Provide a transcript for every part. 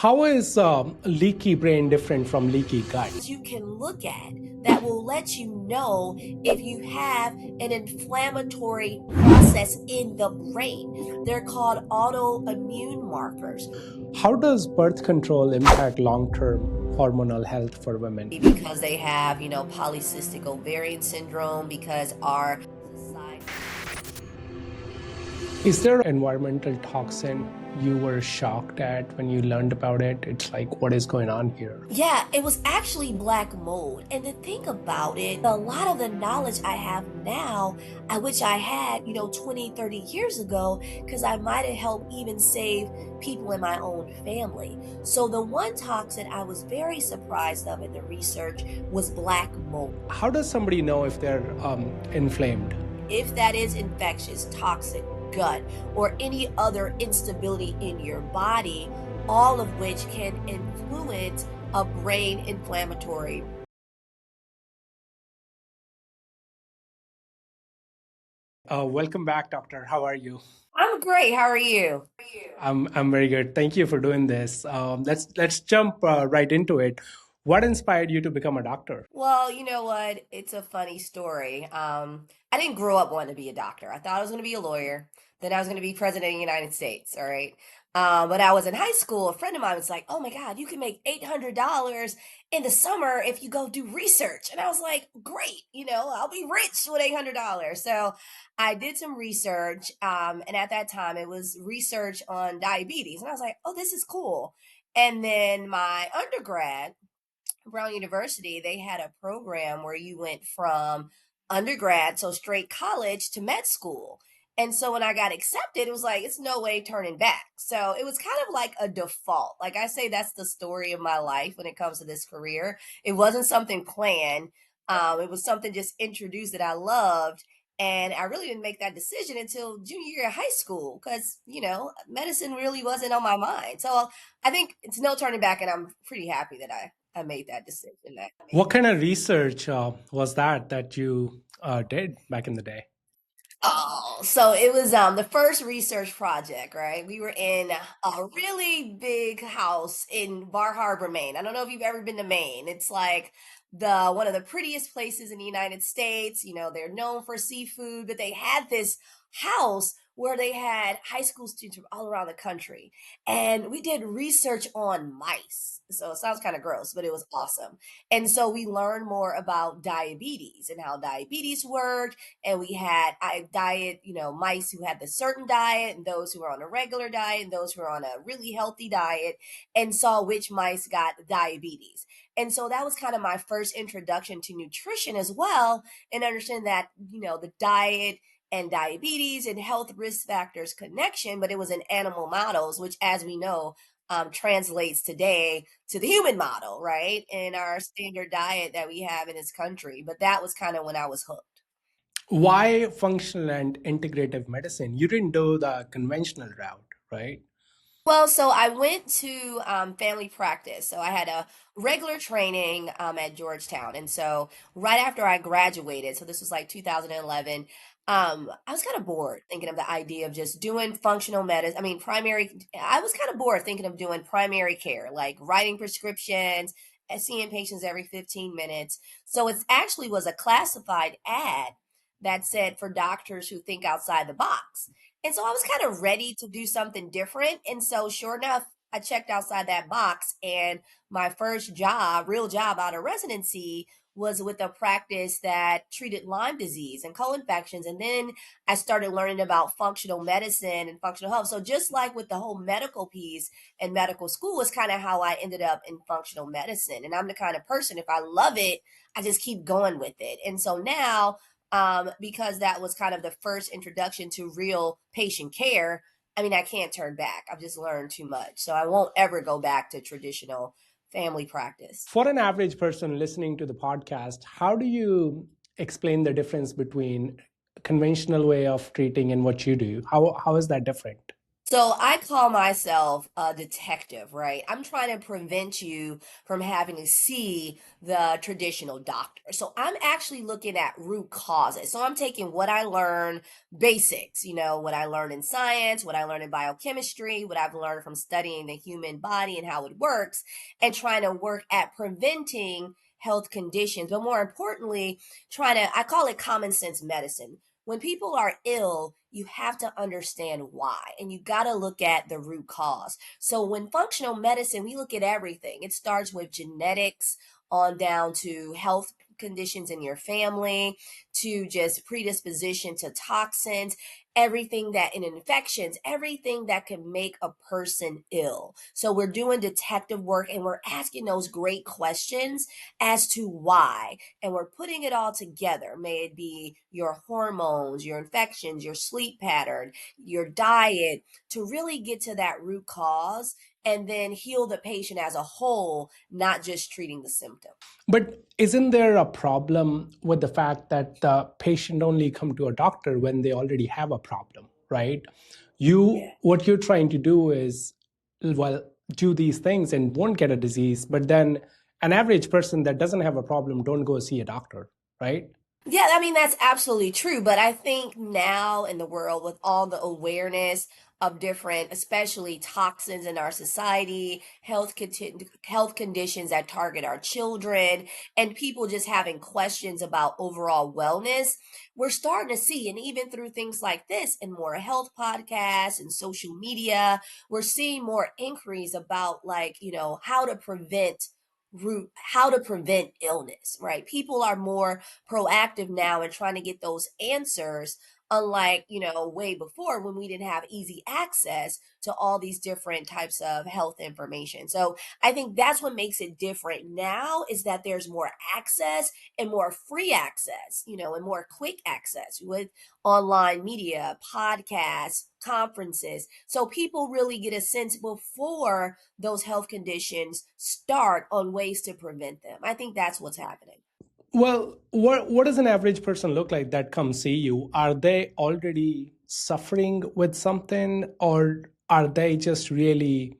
How is leaky brain different from leaky gut? You can look at that will let you know if you have an inflammatory process in the brain. They're called autoimmune markers How does birth control impact long-term hormonal health for women? because they have, polycystic ovarian syndrome, because our society. Is there an environmental toxin you were shocked at when you learned about it? It's like, what is going on here? Yeah, it was actually black mold. And to think about it, a lot of the knowledge I have now, I wish I had, 20, 30 years ago, because I might have helped even save people in my own family. So the one toxin I was very surprised of in the research was black mold. How does somebody know if they're inflamed? If that is infectious, toxic, gut, or any other instability in your body, all of which can influence a brain inflammatory. Welcome back, doctor. How are you? I'm great. How are you? I'm very good. Thank you for doing this. Let's jump right into it. What inspired you to become a doctor? Well, you know what? It's a funny story. I didn't grow up wanting to be a doctor. I thought I was going to be a lawyer. Then I was going to be president of the United States. All right. When I was in high school, a friend of mine was like, "Oh my God, you can make $800 in the summer if you go do research." And I was like, "Great, I'll be rich with $800." So I did some research, and at that time, it was research on diabetes, and I was like, "Oh, this is cool." And then my undergrad Brown University, they had a program where you went from undergrad, so straight college, to med school. And so when I got accepted, it was like, it's no way turning back. So it was kind of like a default. Like I say, that's the story of my life when it comes to this career. It wasn't something planned, it was something just introduced that I loved. And I really didn't make that decision until junior year of high school because, medicine really wasn't on my mind. So I think it's no turning back. And I'm pretty happy that I made that decision. What kind of research was that you did back in the day? Oh, so it was the first research project, right? We were in a really big house in Bar Harbor, Maine. I don't know if you've ever been to Maine. It's like the one of the prettiest places in the United States. They're known for seafood, but they had this house where they had high school students from all around the country. And we did research on mice. So it sounds kind of gross, but it was awesome. And so we learned more about diabetes and how diabetes worked, and we had diet, mice who had the certain diet and those who were on a regular diet and those who were on a really healthy diet, and saw which mice got diabetes. And so that was kind of my first introduction to nutrition as well, and understand that, the diet and diabetes and health risk factors connection, but it was in animal models, which, as we know, translates today to the human model, right? In our standard diet that we have in this country. But that was kind of when I was hooked. Why functional and integrative medicine? You didn't do the conventional route, right? Well, so I went to family practice. So I had a regular training at Georgetown. And so right after I graduated, so this was like 2011, I was kind of bored thinking of the idea of just doing functional medicine. I mean, I was kind of bored thinking of doing primary care, like writing prescriptions, and seeing patients every 15 minutes. So it actually was a classified ad that said for doctors who think outside the box. And so I was kind of ready to do something different. And so, sure enough, I checked outside that box. And my first job, real job out of residency, was with a practice that treated Lyme disease and co-infections. And then I started learning about functional medicine and functional health. So, just like with the whole medical piece and medical school, is kind of how I ended up in functional medicine. And I'm the kind of person, if I love it, I just keep going with it. And so now, because that was kind of the first introduction to real patient care. I mean, I can't turn back. I've just learned too much. So I won't ever go back to traditional family practice. For an average person listening to the podcast, how do you explain the difference between conventional way of treating and what you do? How is that different? So I call myself a detective, right? I'm trying to prevent you from having to see the traditional doctor. So I'm actually looking at root causes. So I'm taking what I learned, basics, what I learned in science, what I learned in biochemistry, what I've learned from studying the human body and how it works, and trying to work at preventing health conditions. But more importantly, I call it common sense medicine. When people are ill, you have to understand why, and you got to look at the root cause. So, when functional medicine, we look at everything. It starts with genetics on down to health conditions in your family, to just predisposition to toxins, everything that in infections, everything that can make a person ill. So, we're doing detective work and we're asking those great questions as to why, and we're putting it all together. May it be your hormones, your infections, your sleep pattern, your diet, to really get to that root cause and then heal the patient as a whole, not just treating the symptom. But isn't there a problem with the fact that the patient only come to a doctor when they already have a problem, right? Yeah. What you're trying to do is, well, do these things and won't get a disease, but then an average person that doesn't have a problem don't go see a doctor, right? Yeah, I mean, that's absolutely true. But I think now in the world, with all the awareness of different, especially toxins in our society, health conditions that target our children, and people just having questions about overall wellness, we're starting to see, and even through things like this and more health podcasts and social media, we're seeing more inquiries about, like, how to prevent illness, right? People are more proactive now and trying to get those answers, unlike way before when we didn't have easy access to all these different types of health information. So I think that's what makes it different now, is that there's more access and more free access, and more quick access with online media, podcasts, conferences, so people really get a sense before those health conditions start on ways to prevent them. I think that's what's happening. Well, what does an average person look like that comes see you? Are they already suffering with something, or are they just really,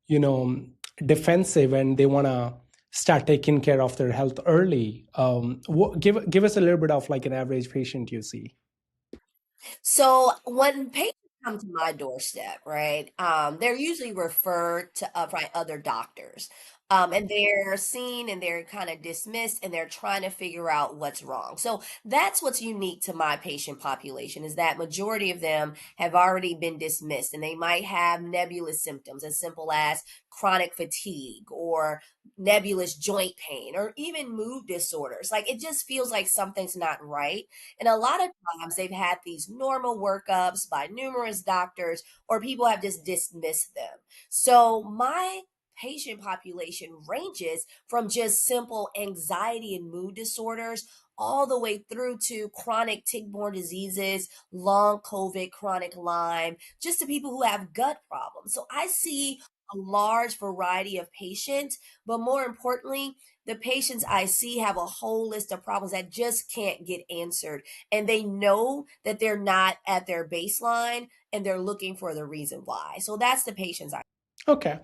you know, defensive and they want to start taking care of their health early? Give us a little bit of like an average patient you see. So when patients come to my doorstep, right, they're usually referred to by other doctors. And they're seen and they're kind of dismissed and they're trying to figure out what's wrong. So that's what's unique to my patient population, is that majority of them have already been dismissed and they might have nebulous symptoms as simple as chronic fatigue or nebulous joint pain or even mood disorders. Like, it just feels like something's not right. And a lot of times they've had these normal workups by numerous doctors, or people have just dismissed them. So my patient population ranges from just simple anxiety and mood disorders all the way through to chronic tick-borne diseases, long COVID, chronic Lyme, just to people who have gut problems. So I see a large variety of patients, but more importantly, the patients I see have a whole list of problems that just can't get answered, and they know that they're not at their baseline and they're looking for the reason why. So that's the patients I. Okay.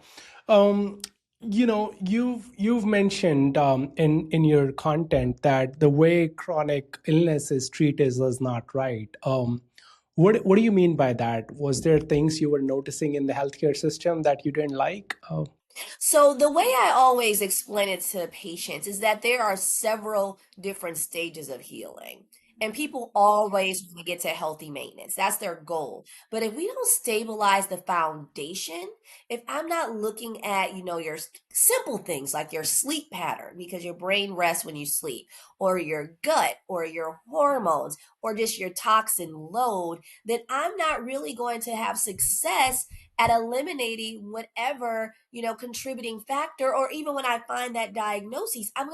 Um, you've mentioned in your content that the way chronic illness is treated was not right. What do you mean by that? Was there things you were noticing in the healthcare system that you didn't like? So the way I always explain it to patients is that there are several different stages of healing. And people always want to get to healthy maintenance. That's their goal. But if we don't stabilize the foundation, if I'm not looking at, your simple things like your sleep pattern, because your brain rests when you sleep, or your gut, or your hormones, or just your toxin load, then I'm not really going to have success at eliminating whatever contributing factor. Or even when I find that diagnosis, I'm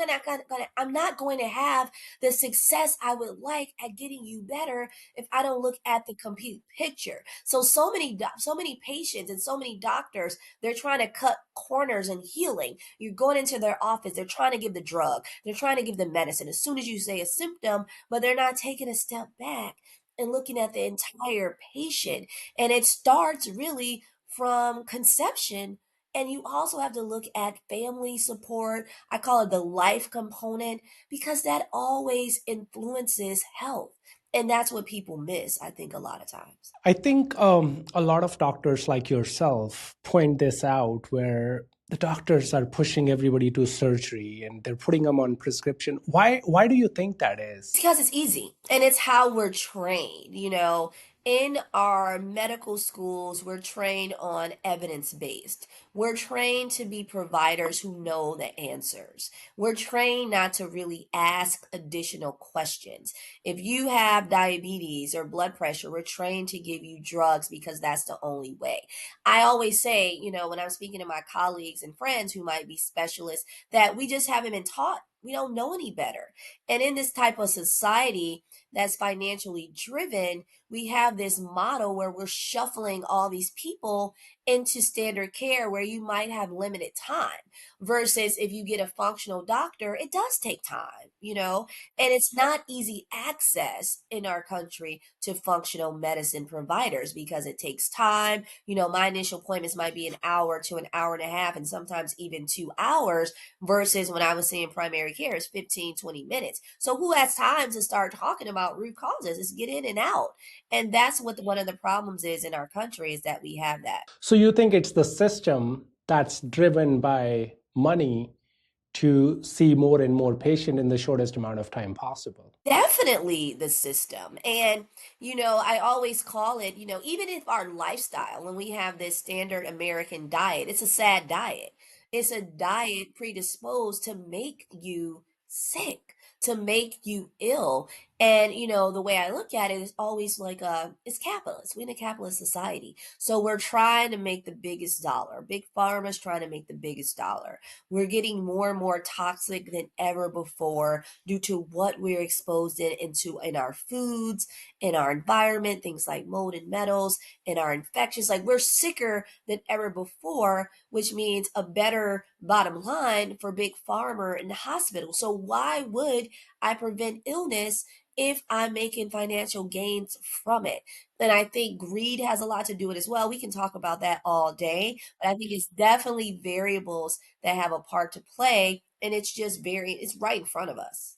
not going to have the success I would like at getting you better if I don't look at the complete picture. So many patients and so many doctors, they're trying to cut corners in healing. You're going into their office, they're trying to give the drug, they're trying to give the medicine as soon as you say a symptom, but they're not taking a step back and looking at the entire patient. And it starts really from conception. And you also have to look at family support. I call it the life component because that always influences health. And that's what people miss, I think, a lot of times. I think a lot of doctors like yourself point this out where the doctors are pushing everybody to surgery and they're putting them on prescription. Why do you think that is? Because it's easy and it's how we're trained. In our medical schools, we're trained on evidence based. We're trained to be providers who know the answers. We're trained not to really ask additional questions. If you have diabetes or blood pressure, we're trained to give you drugs because that's the only way. I always say, when I'm speaking to my colleagues and friends who might be specialists, that we just haven't been taught. We don't know any better. And in this type of society that's financially driven, we have this model where we're shuffling all these people into standard care where you might have limited time versus if you get a functional doctor, it does take time. And it's not easy access in our country to functional medicine providers because it takes time. My initial appointments might be an hour to an hour and a half, and sometimes even 2 hours versus when I was seeing primary care is 15, 20 minutes. So who has time to start talking about root causes? It's get in and out. And that's what one of the problems is in our country is that we have that. So you think it's the system that's driven by money to see more and more patient in the shortest amount of time possible? Definitely the system. And, I always call it, even if our lifestyle, when we have this standard American diet, it's a sad diet. It's a diet predisposed to make you sick, to make you ill. And, the way I look at it is always like it's capitalist. We're in a capitalist society. So we're trying to make the biggest dollar. Big pharma's trying to make the biggest dollar. We're getting more and more toxic than ever before due to what we're exposed into in our foods, in our environment, things like mold and metals, in our infections. Like we're sicker than ever before, which means a better bottom line for big pharma and the hospital. So why would I prevent illness if I'm making financial gains from it? And I think greed has a lot to do with it as well. We can talk about that all day, but I think it's definitely variables that have a part to play, and it's right in front of us.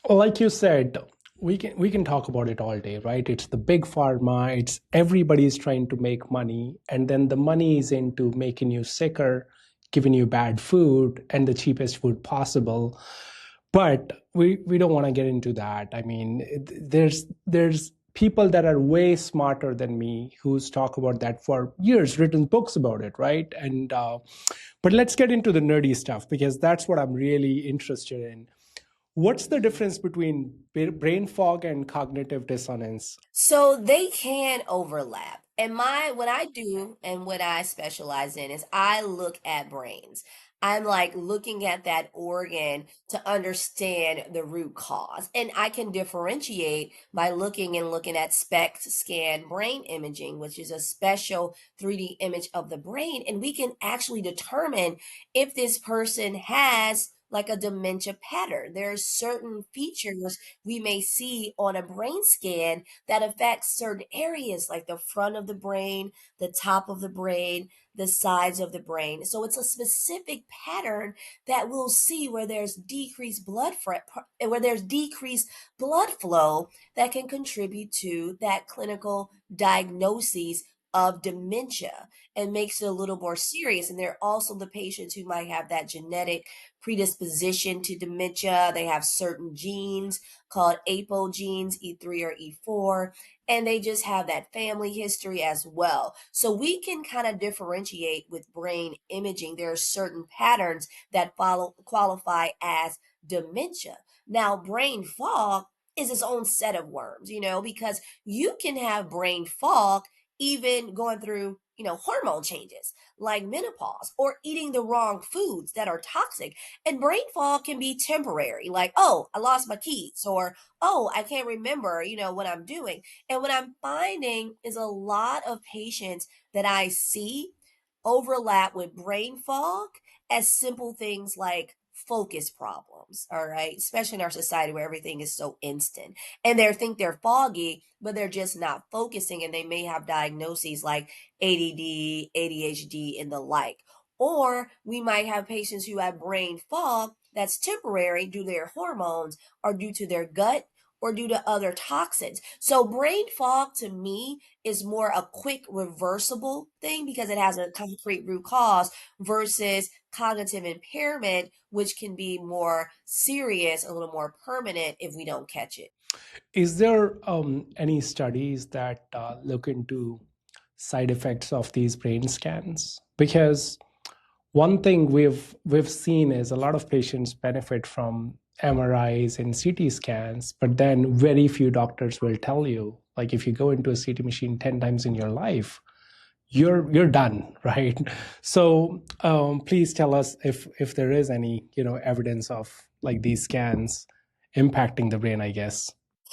Well, like you said, we can talk about it all day, right? It's the big pharma, it's everybody's trying to make money, and then the money is into making you sicker, giving you bad food and the cheapest food possible. But we don't want to get into that. I mean, there's people that are way smarter than me who's talked about that for years, written books about it, right? And but let's get into the nerdy stuff because that's what I'm really interested in. What's the difference between brain fog and cognitive dissonance? So they can overlap. And what I do and what I specialize in is I look at brains. I'm like looking at that organ to understand the root cause. And I can differentiate by looking at SPECT scan brain imaging, which is a special 3D image of the brain. And we can actually determine if this person has like a dementia pattern. There are certain features we may see on a brain scan that affects certain areas like the front of the brain, the top of the brain, the sides of the brain. So it's a specific pattern that we'll see where there's where there's decreased blood flow that can contribute to that clinical diagnosis of dementia and makes it a little more serious. And there are also the patients who might have that genetic predisposition to dementia. They have certain genes called apogenes, E3 or E4, and they just have that family history as well. So we can kind of differentiate with brain imaging. There are certain patterns that qualify as dementia. Now, brain fog is its own set of worms, because you can have brain fog even going through, hormone changes like menopause or eating the wrong foods that are toxic. And brain fog can be temporary, like, oh, I lost my keys, or oh, I can't remember, what I'm doing. And what I'm finding is a lot of patients that I see overlap with brain fog as simple things like focus problems, all right? Especially in our society where everything is so instant. And they think they're foggy, but they're just not focusing, and they may have diagnoses like ADD, ADHD, and the like. Or we might have patients who have brain fog that's temporary due to their hormones or due to their gut or due to other toxins. So brain fog to me is more a quick reversible thing because it has a concrete root cause versus cognitive impairment, which can be more serious, a little more permanent if we don't catch it. Is there any studies that look into side effects of these brain scans? Because one thing we've seen is a lot of patients benefit from MRIs and CT scans, but then very few doctors will tell you, like if you go into a CT machine 10 times in your life, you're done, right? So please tell us if there is any evidence of like these scans impacting the brain, I guess.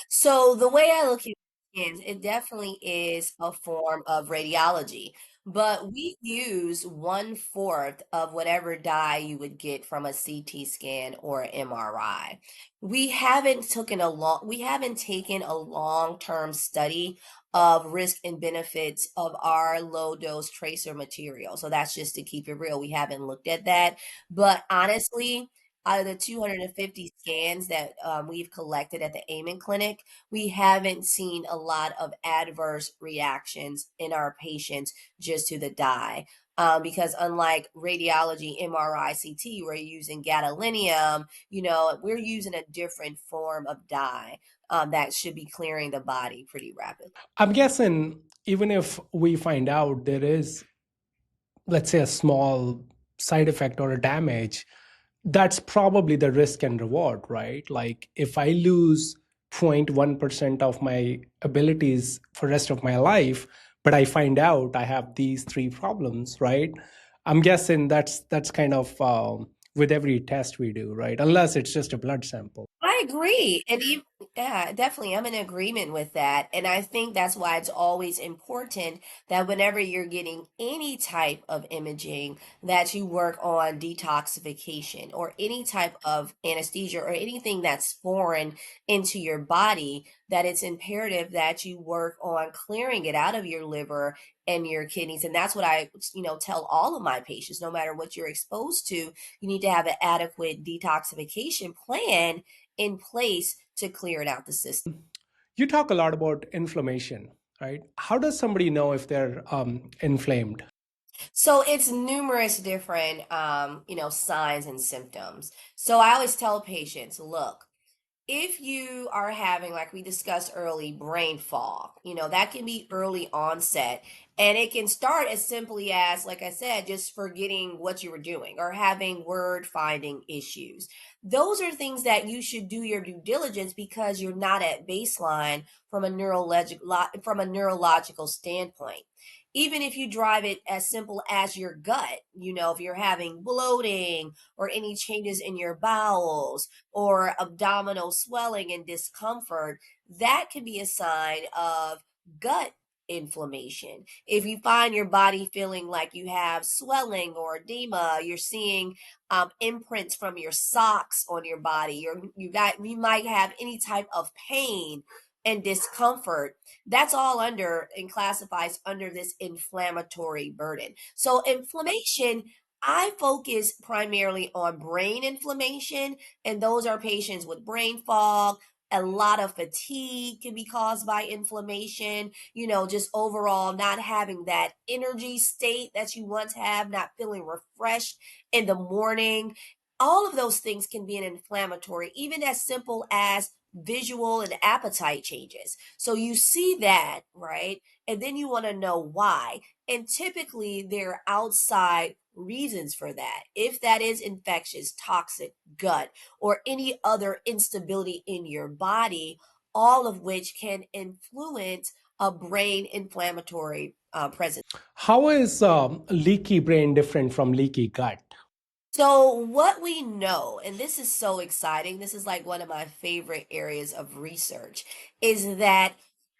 So the way I look at scans, it definitely is a form of radiology, but we use 1/4 of whatever dye you would get from a CT scan or MRI. We haven't taken a long-term study of risk and benefits of our low dose tracer material. So that's just to keep it real. We haven't looked at that. But honestly, out of the 250 scans that we've collected at the Amen Clinic, we haven't seen a lot of adverse reactions in our patients just to the dye. Because unlike radiology, MRI, CT, we're using gadolinium, we're using a different form of dye that should be clearing the body pretty rapidly. I'm guessing even if we find out there is, let's say, a small side effect or a damage, that's probably the risk and reward, right? Like if I lose 0.1% of my abilities for rest of my life, but I find out I have these three problems, right? I'm guessing that's kind of with every test we do, right? Unless it's just a blood sample. I agree. And even, yeah, definitely. I'm in agreement with that. And I think that's why it's always important that whenever you're getting any type of imaging, that you work on detoxification or any type of anesthesia or anything that's foreign into your body, that it's imperative that you work on clearing it out of your liver and your kidneys. And that's what I, tell all of my patients, no matter what you're exposed to, you need to have an adequate detoxification plan in place to clear it out the system. You talk a lot about inflammation, right? How does somebody know if they're inflamed? So it's numerous different, signs and symptoms. So I always tell patients, look, if you are having, like we discussed early, brain fog, that can be early onset. And it can start as simply as, like I said, just forgetting what you were doing or having word finding issues. Those are things that you should do your due diligence because you're not at baseline from a neurological standpoint. Even if you drive it as simple as your gut, if you're having bloating or any changes in your bowels, or abdominal swelling and discomfort, that can be a sign of gut inflammation. If you find your body feeling like you have swelling or edema, you're seeing imprints from your socks on your body, you might have any type of pain and discomfort. That's all under and classifies under this inflammatory burden. So inflammation, I focus primarily on brain inflammation, and those are patients with brain fog. A lot of fatigue can be caused by inflammation, just overall not having that energy state that you once have, not feeling refreshed in the morning. All of those things can be an inflammatory, even as simple as visual and appetite changes. So you see that, right? And then you want to know why. And typically, there are outside reasons for that. If that is infectious, toxic, gut, or any other instability in your body, all of which can influence a brain inflammatory presence. How is leaky brain different from leaky gut? So, what we know, and this is so exciting, this is like one of my favorite areas of research, is that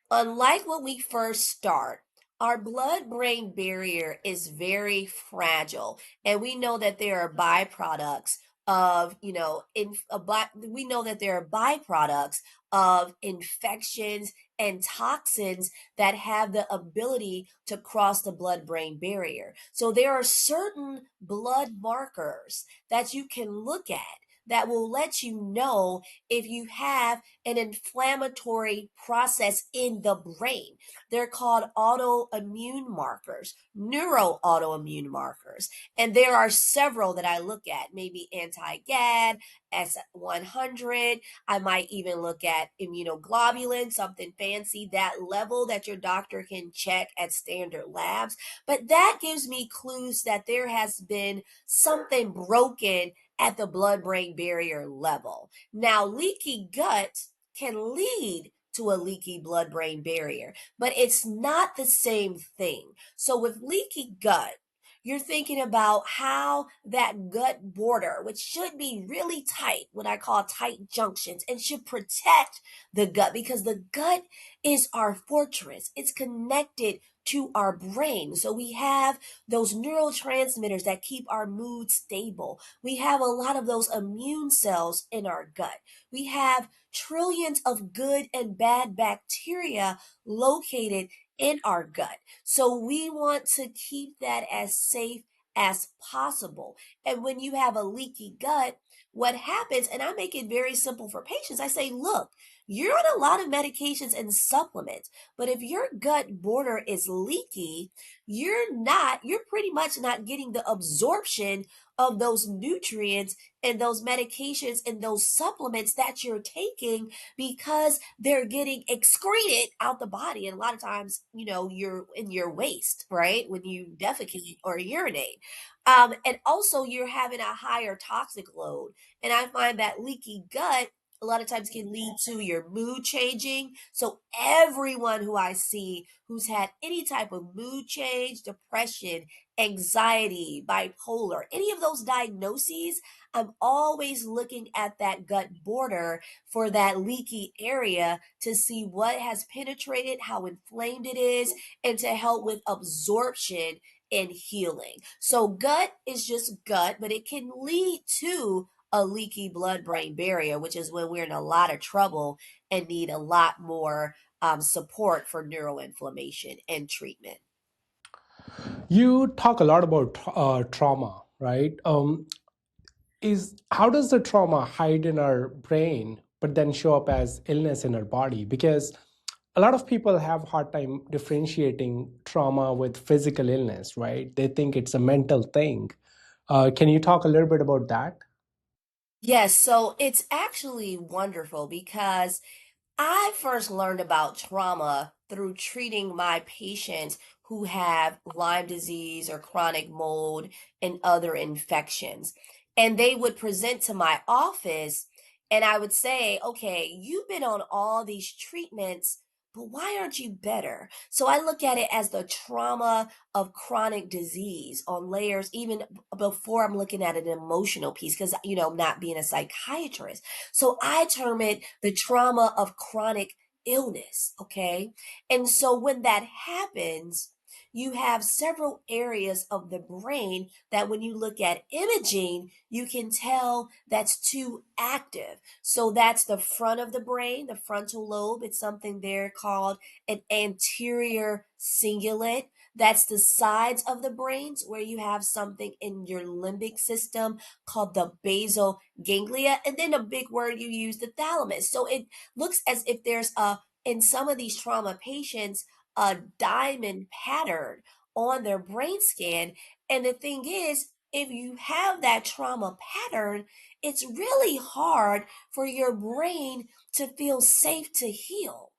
unlike when we first start, our blood brain barrier is very fragile. And we know that there are byproducts of, we know that there are byproducts of infections and toxins that have the ability to cross the blood brain barrier. So there are certain blood markers that you can look at that will let you know if you have an inflammatory process in the brain. They're called autoimmune markers, neuroautoimmune markers. And there are several that I look at, maybe anti-GAD, S100. I might even look at immunoglobulin, something fancy, that level that your doctor can check at standard labs. But that gives me clues that there has been something broken at the blood brain barrier level. Now, leaky gut can lead to a leaky blood brain barrier, but it's not the same thing. So, with leaky gut, you're thinking about how that gut border, which should be really tight, what I call tight junctions, and should protect the gut because the gut is our fortress. It's connected to our brain. So we have those neurotransmitters that keep our mood stable. We have a lot of those immune cells in our gut. We have trillions of good and bad bacteria located in our gut. So we want to keep that as safe as possible. And when you have a leaky gut, what happens, and I make it very simple for patients, I say, look, you're on a lot of medications and supplements, but if your gut border is leaky, you're pretty much not getting the absorption of those nutrients and those medications and those supplements that you're taking because they're getting excreted out the body. And a lot of times, you're in your waste, right? When you defecate or urinate. And also, you're having a higher toxic load. And I find that leaky gut a lot of times can lead to your mood changing. So everyone who I see who's had any type of mood change, depression, anxiety, bipolar, any of those diagnoses, I'm always looking at that gut border for that leaky area to see what has penetrated, how inflamed it is, and to help with absorption and healing. So gut is just gut, but it can lead to a leaky blood brain barrier, which is when we're in a lot of trouble and need a lot more support for neuroinflammation and treatment. You talk a lot about trauma, right? Is how does the trauma hide in our brain but then show up as illness in our body? Because a lot of people have hard time differentiating trauma with physical illness, right? They think it's a mental thing. Can you talk a little bit about that? Yes, so it's actually wonderful because I first learned about trauma through treating my patients who have Lyme disease or chronic mold and other infections. And they would present to my office, and I would say, okay, you've been on all these treatments, but why aren't you better? So I look at it as the trauma of chronic disease on layers, even before I'm looking at an emotional piece, because, not being a psychiatrist. So I term it the trauma of chronic illness. Okay. And so when that happens, you have several areas of the brain that when you look at imaging, you can tell that's too active. So that's the front of the brain, the frontal lobe. It's something there called an anterior cingulate. That's the sides of the brains where you have something in your limbic system called the basal ganglia. And then a big word you use, the thalamus. So it looks as if there's in some of these trauma patients, a diamond pattern on their brain scan. And the thing is, if you have that trauma pattern, it's really hard for your brain to feel safe to heal.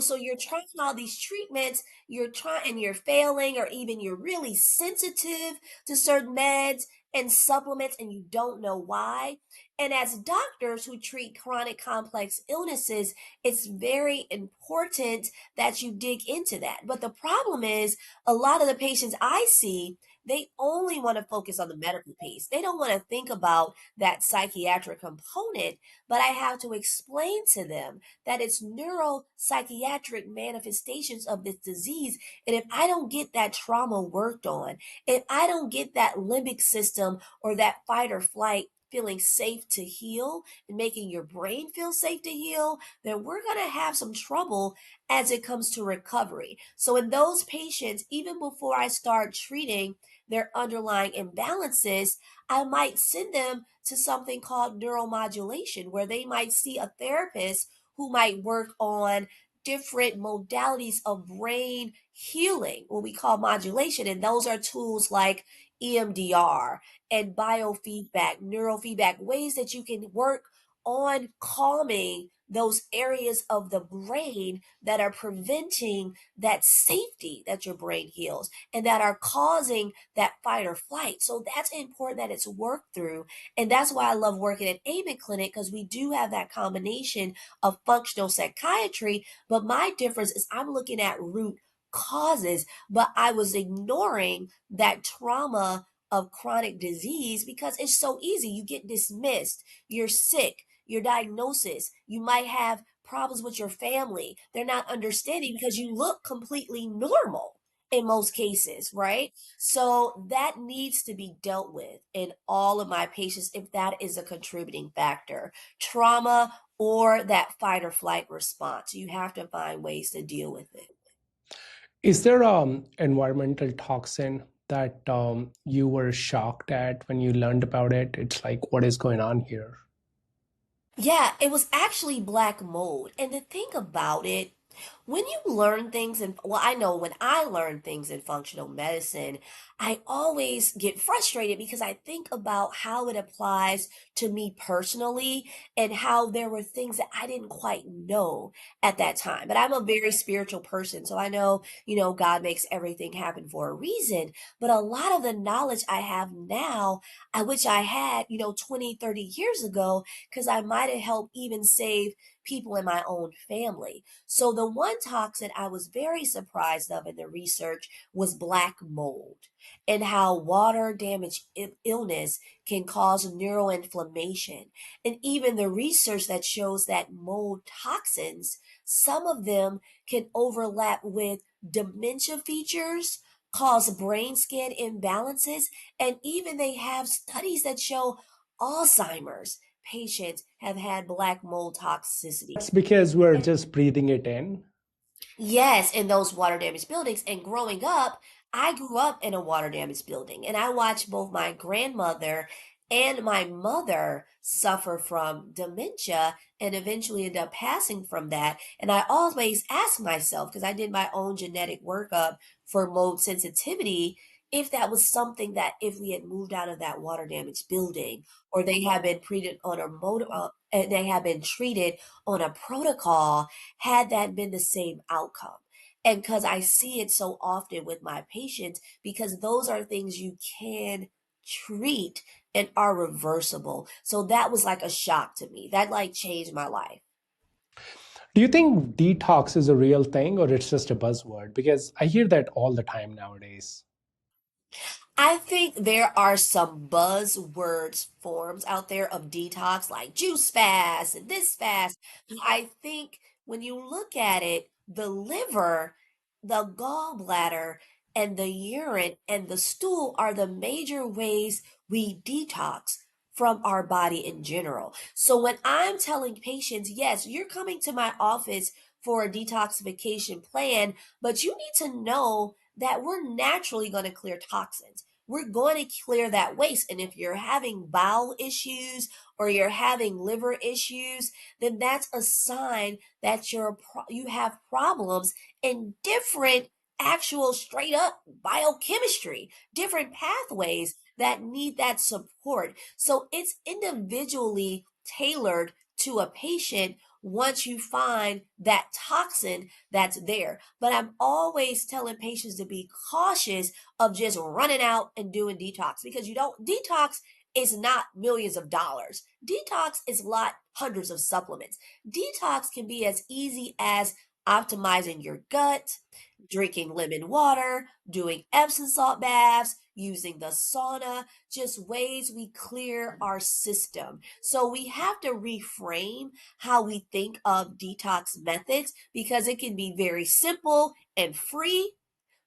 So you're trying all these treatments, you're trying and you're failing, or even you're really sensitive to certain meds and supplements and you don't know why. And as doctors who treat chronic complex illnesses, it's very important that you dig into that. But the problem is, a lot of the patients I see, they only want to focus on the medical piece. They don't want to think about that psychiatric component, but I have to explain to them that it's neuropsychiatric manifestations of this disease. And if I don't get that trauma worked on, if I don't get that limbic system or that fight or flight feeling safe to heal and making your brain feel safe to heal, then we're going to have some trouble as it comes to recovery. So, in those patients, even before I start treating their underlying imbalances, I might send them to something called neuromodulation, where they might see a therapist who might work on different modalities of brain healing, what we call modulation. And those are tools like EMDR and biofeedback, neurofeedback, ways that you can work on calming those areas of the brain that are preventing that safety that your brain heals and that are causing that fight or flight. So that's important that it's worked through. And that's why I love working at Amen Clinic, because we do have that combination of functional psychiatry. But my difference is I'm looking at root causes, but I was ignoring that trauma of chronic disease because it's so easy. You get dismissed, you're sick, your diagnosis, you might have problems with your family. They're not understanding because you look completely normal in most cases, right? So that needs to be dealt with in all of my patients if that is a contributing factor. Trauma or that fight or flight response. You have to find ways to deal with it. Is there environmental toxin that you were shocked at when you learned about it? It's like, what is going on here? Yeah, it was actually black mold. And the thing about it, when you learn things and well, I know when I learn things in functional medicine, I always get frustrated because I think about how it applies to me personally and how there were things that I didn't quite know at that time. But I'm a very spiritual person, so I know, God makes everything happen for a reason. But a lot of the knowledge I have now, I wish I had, 20, 30 years ago, because I might have helped even save people in my own family. So the one toxin I was very surprised of in the research was black mold and how water damage illness can cause neuroinflammation. And even the research that shows that mold toxins, some of them can overlap with dementia features, cause brain scan imbalances, and even they have studies that show Alzheimer's patients have had black mold toxicity. It's because we're just breathing it in. Yes, in those water damaged buildings. And growing up, I grew up in a water damaged building, and I watched both my grandmother and my mother suffer from dementia and eventually end up passing from that. And I always ask myself, because I did my own genetic workup for mold sensitivity, if that was something that if we had moved out of that water damaged building or they had been treated on a and they had been treated on a protocol, had that been the same outcome. And because I see it so often with my patients, because those are things you can treat and are reversible. So that was like a shock to me. That like changed my life. Do you think detox is a real thing or it's just a buzzword? Because I hear that all the time nowadays. I think there are some buzzwords forms out there of detox, like juice fast and this fast. I think when you look at it, the liver, the gallbladder, and the urine and the stool are the major ways we detox from our body in general. So when I'm telling patients, yes, you're coming to my office for a detoxification plan, but you need to know that we're naturally going to clear toxins. We're going to clear that waste. And if you're having bowel issues or you're having liver issues, then that's a sign that you have problems in different actual straight up biochemistry, different pathways that need that support. So it's individually tailored to a patient once you find that toxin that's there. But I'm always telling patients to be cautious of just running out and doing detox because you don't detox is not millions of dollars. Detox is a lot hundreds of supplements. Detox can be as easy as optimizing your gut, drinking lemon water, doing Epsom salt baths, using the sauna, just ways we clear our system. So we have to reframe how we think of detox methods because it can be very simple and free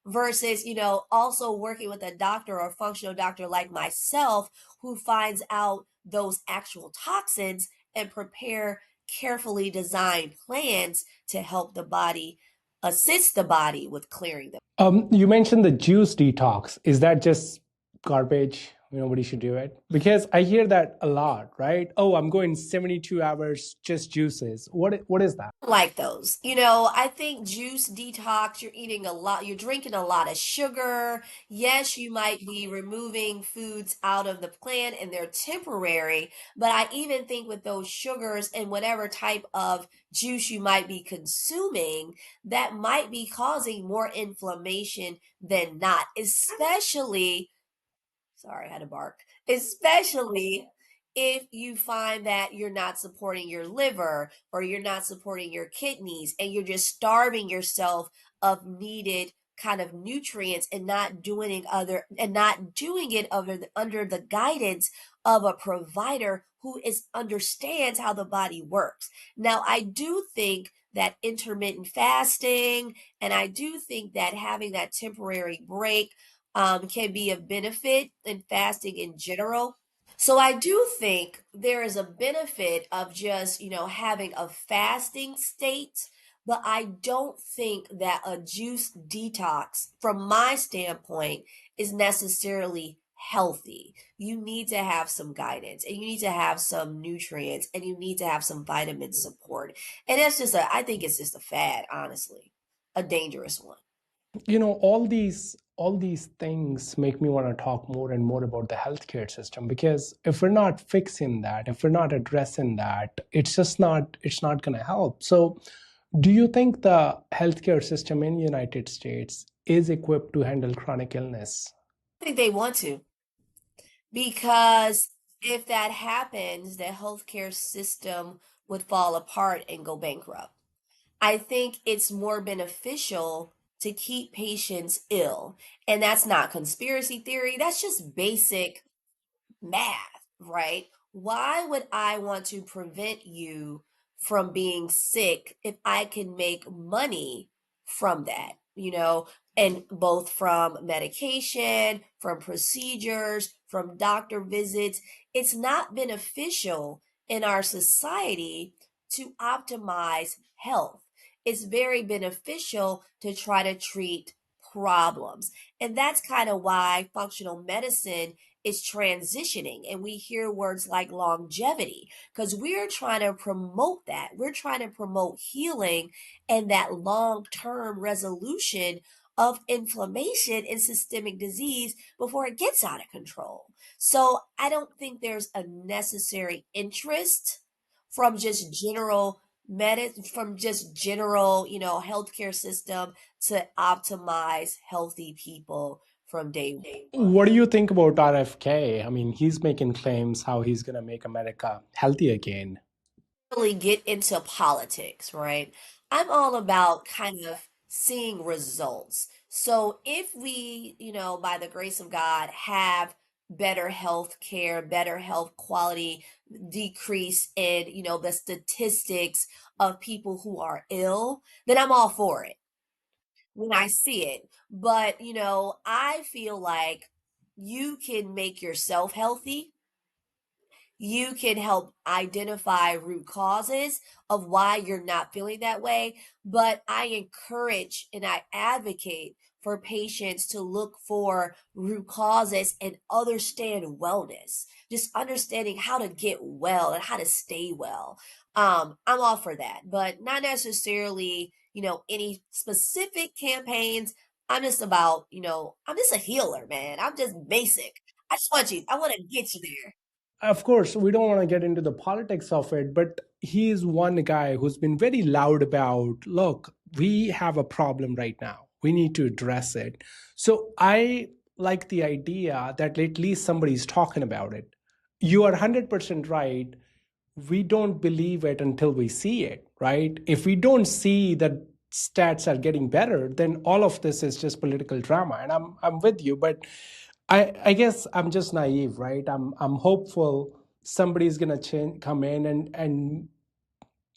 versus also working with a doctor or a functional doctor like myself who finds out those actual toxins and prepare carefully designed plans to help the body, assist the body with clearing them. You mentioned the juice detox. Is that just garbage? Nobody should do it? Because I hear that a lot, right? Oh, I'm going 72 hours just juices. What is that? Like those. I think juice detox, you're eating a lot, you're drinking a lot of sugar. Yes, you might be removing foods out of the plant and they're temporary, but I even think with those sugars and whatever type of juice you might be consuming, that might be causing more inflammation than not, especially, sorry, I had to bark. Especially if you find that you're not supporting your liver or you're not supporting your kidneys and you're just starving yourself of needed kind of nutrients and not doing it under the guidance of a provider who is understands how the body works. Now, I do think that intermittent fasting and I do think that having that temporary break can be of benefit in fasting in general. So I do think there is a benefit of just, having a fasting state, but I don't think that a juice detox, from my standpoint, is necessarily healthy. You need to have some guidance and you need to have some nutrients and you need to have some vitamin support. And I think it's just a fad, honestly, a dangerous one. All these things make me want to talk more and more about the healthcare system, because if we're not fixing that, if we're not addressing that, it's not going to help. So do you think the healthcare system in the United States is equipped to handle chronic illness? I think they want to. Because if that happens, the healthcare system would fall apart and go bankrupt. I think it's more beneficial to keep patients ill. And that's not conspiracy theory, that's just basic math, right? Why would I want to prevent you from being sick if I can make money from that? And both from medication, from procedures, from doctor visits, it's not beneficial in our society to optimize health. It's very beneficial to try to treat problems. And that's kind of why functional medicine is transitioning and we hear words like longevity because we're trying to promote that. We're trying to promote healing and that long-term resolution of inflammation and systemic disease before it gets out of control. So I don't think there's a necessary interest from just general, healthcare system to optimize healthy people from day one. What do you think about RFK? I mean, he's making claims how he's going to make America healthy again. Really get into politics, right? I'm all about kind of seeing results. So if we, by the grace of God, have better health care, better health quality, decrease in, the statistics of people who are ill, then I'm all for it when I see it. But, I feel like you can make yourself healthy, you can help identify root causes of why you're not feeling that way. But I encourage and I advocate for patients to look for root causes and understand wellness, just understanding how to get well and how to stay well. I'm all for that, but not necessarily, any specific campaigns. I'm just a healer, man. I'm just basic. I want to get you there. Of course, we don't want to get into the politics of it, but he is one guy who's been very loud about, look, we have a problem right now. We need to address it. So I like the idea that at least somebody's talking about it. You are 100% right. We don't believe it until we see it, right? If we don't see that stats are getting better, then all of this is just political drama. And I'm with you, but I guess I'm just naive, right? I'm hopeful somebody's gonna come in and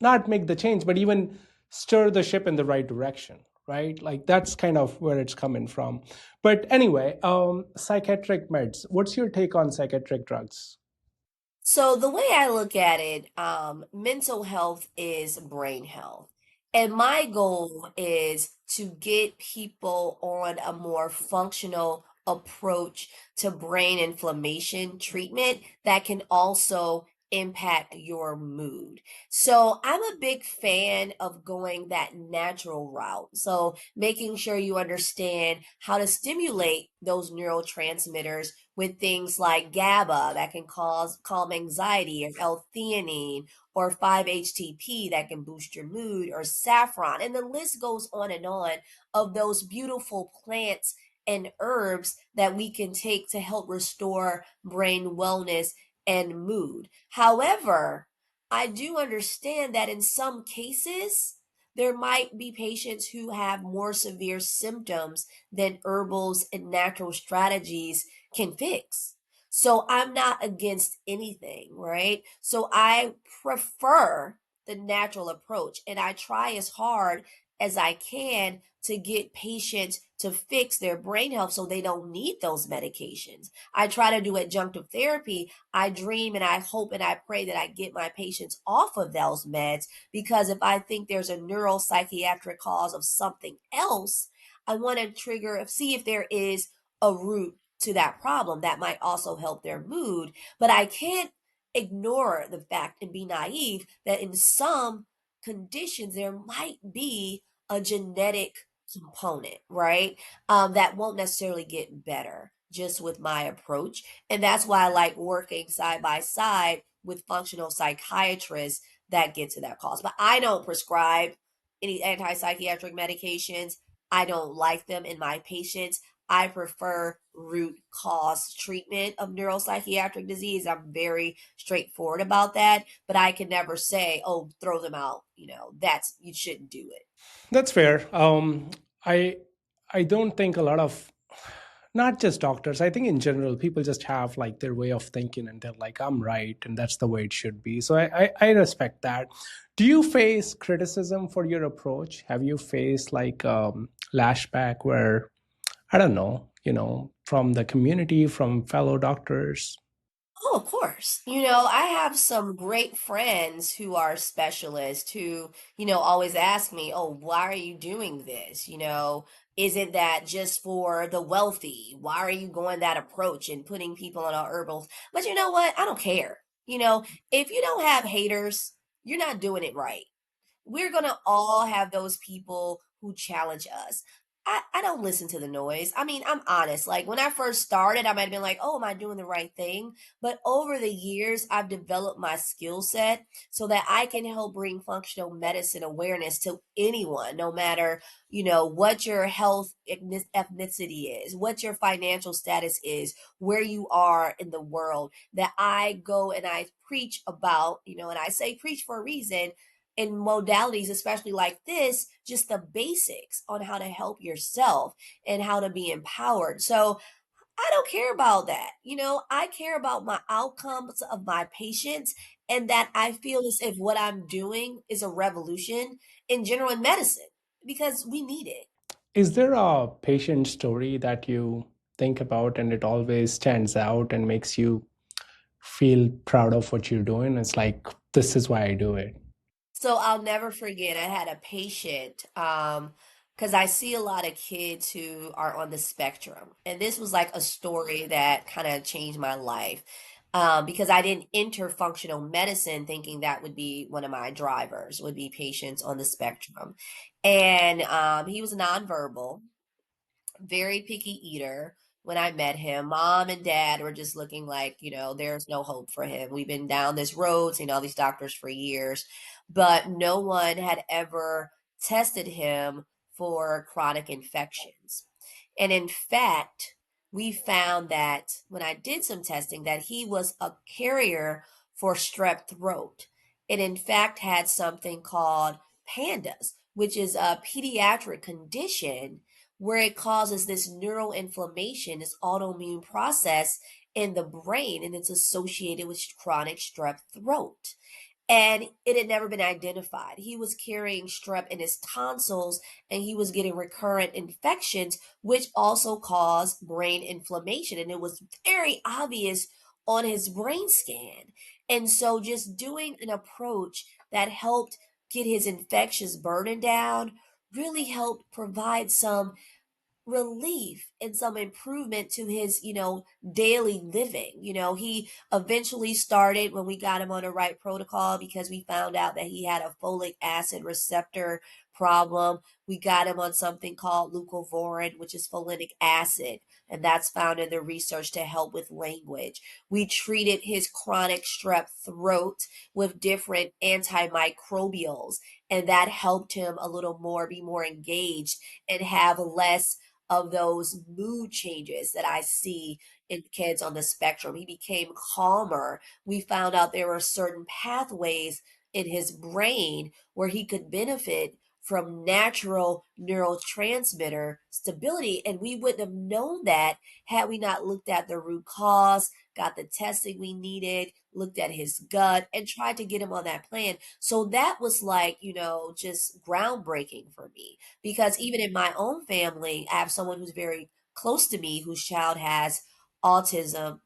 not make the change, but even stir the ship in the right direction, right? Like that's kind of where it's coming from. But anyway, psychiatric meds. What's your take on psychiatric drugs? So the way I look at it, mental health is brain health. And my goal is to get people on a more functional approach to brain inflammation treatment that can also impact your mood. So I'm a big fan of going that natural route. So making sure you understand how to stimulate those neurotransmitters with things like GABA that can cause calm anxiety, or L-theanine, or 5-HTP that can boost your mood, or saffron, and the list goes on of those beautiful plants and herbs that we can take to help restore brain wellness and mood. However, I do understand that in some cases, there might be patients who have more severe symptoms than herbals and natural strategies can fix. So I'm not against anything, right? So I prefer the natural approach, and I try as hard as I can to get patients to fix their brain health so they don't need those medications. I try to do adjunctive therapy. I dream and I hope and I pray that I get my patients off of those meds, because if I think there's a neuropsychiatric cause of something else, I want to see if there is a root to that problem that might also help their mood. But I can't ignore the fact and be naive that in some conditions there might be a genetic component, right? That won't necessarily get better just with my approach. And that's why I like working side by side with functional psychiatrists that get to that cause. But I don't prescribe any anti-psychiatric medications. I don't like them in my patients. I prefer root cause treatment of neuropsychiatric disease. I'm very straightforward about that, but I can never say, oh, throw them out. That's, you shouldn't do it. That's fair. I I don't think a lot of, not just doctors, I think in general people just have like their way of thinking and they're like, I'm right and that's the way it should be. So I respect that. Do you face criticism for your approach? Have you faced like lashback where, I don't know, from the community, from fellow doctors? Oh, of course. I have some great friends who are specialists who, always ask me, oh, why are you doing this? Isn't that just for the wealthy? Why are you going that approach and putting people on a herbal? But you know what? I don't care. If you don't have haters, you're not doing it right. We're going to all have those people who challenge us. I don't listen to the noise. I mean, I'm honest. Like when I first started, I might have been like, oh, am I doing the right thing? But over the years, I've developed my skill set so that I can help bring functional medicine awareness to anyone, no matter, what your health ethnicity is, what your financial status is, where you are in the world, that I go and I preach about, and I say preach for a reason in modalities, especially like this, just the basics on how to help yourself and how to be empowered. So I don't care about that. I care about my outcomes of my patients, and that I feel as if what I'm doing is a revolution in general medicine because we need it. Is there a patient story that you think about and it always stands out and makes you feel proud of what you're doing? It's like, this is why I do it. So I'll never forget, I had a patient, because I see a lot of kids who are on the spectrum. And this was like a story that kind of changed my life. Because I didn't enter functional medicine thinking that would be one of my drivers, would be patients on the spectrum. And he was nonverbal, very picky eater. When I met him, mom and dad were just looking like, there's no hope for him. We've been down this road, seeing all these doctors for years, but no one had ever tested him for chronic infections. And in fact, we found that when I did some testing, that he was a carrier for strep throat. It in fact had something called pandas, which is a pediatric condition where it causes this neural inflammation, this autoimmune process in the brain, and it's associated with chronic strep throat. and it had never been identified. He was carrying strep in his tonsils and he was getting recurrent infections, which also caused brain inflammation. And it was very obvious on his brain scan. And so, just doing an approach that helped get his infectious burden down really helped provide some relief and some improvement to his, daily living. He eventually started when we got him on the right protocol because we found out that he had a folic acid receptor problem. We got him on something called leucovorin, which is folinic acid, and that's found in the research to help with language. We treated his chronic strep throat with different antimicrobials, and that helped him a little more be more engaged and have less of those mood changes that I see in kids on the spectrum. He became calmer. We found out there were certain pathways in his brain where he could benefit from natural neurotransmitter stability. And we wouldn't have known that had we not looked at the root cause, got the testing we needed, looked at his gut, and tried to get him on that plan. So that was like, just groundbreaking for me because even in my own family, I have someone who's very close to me whose child has autism,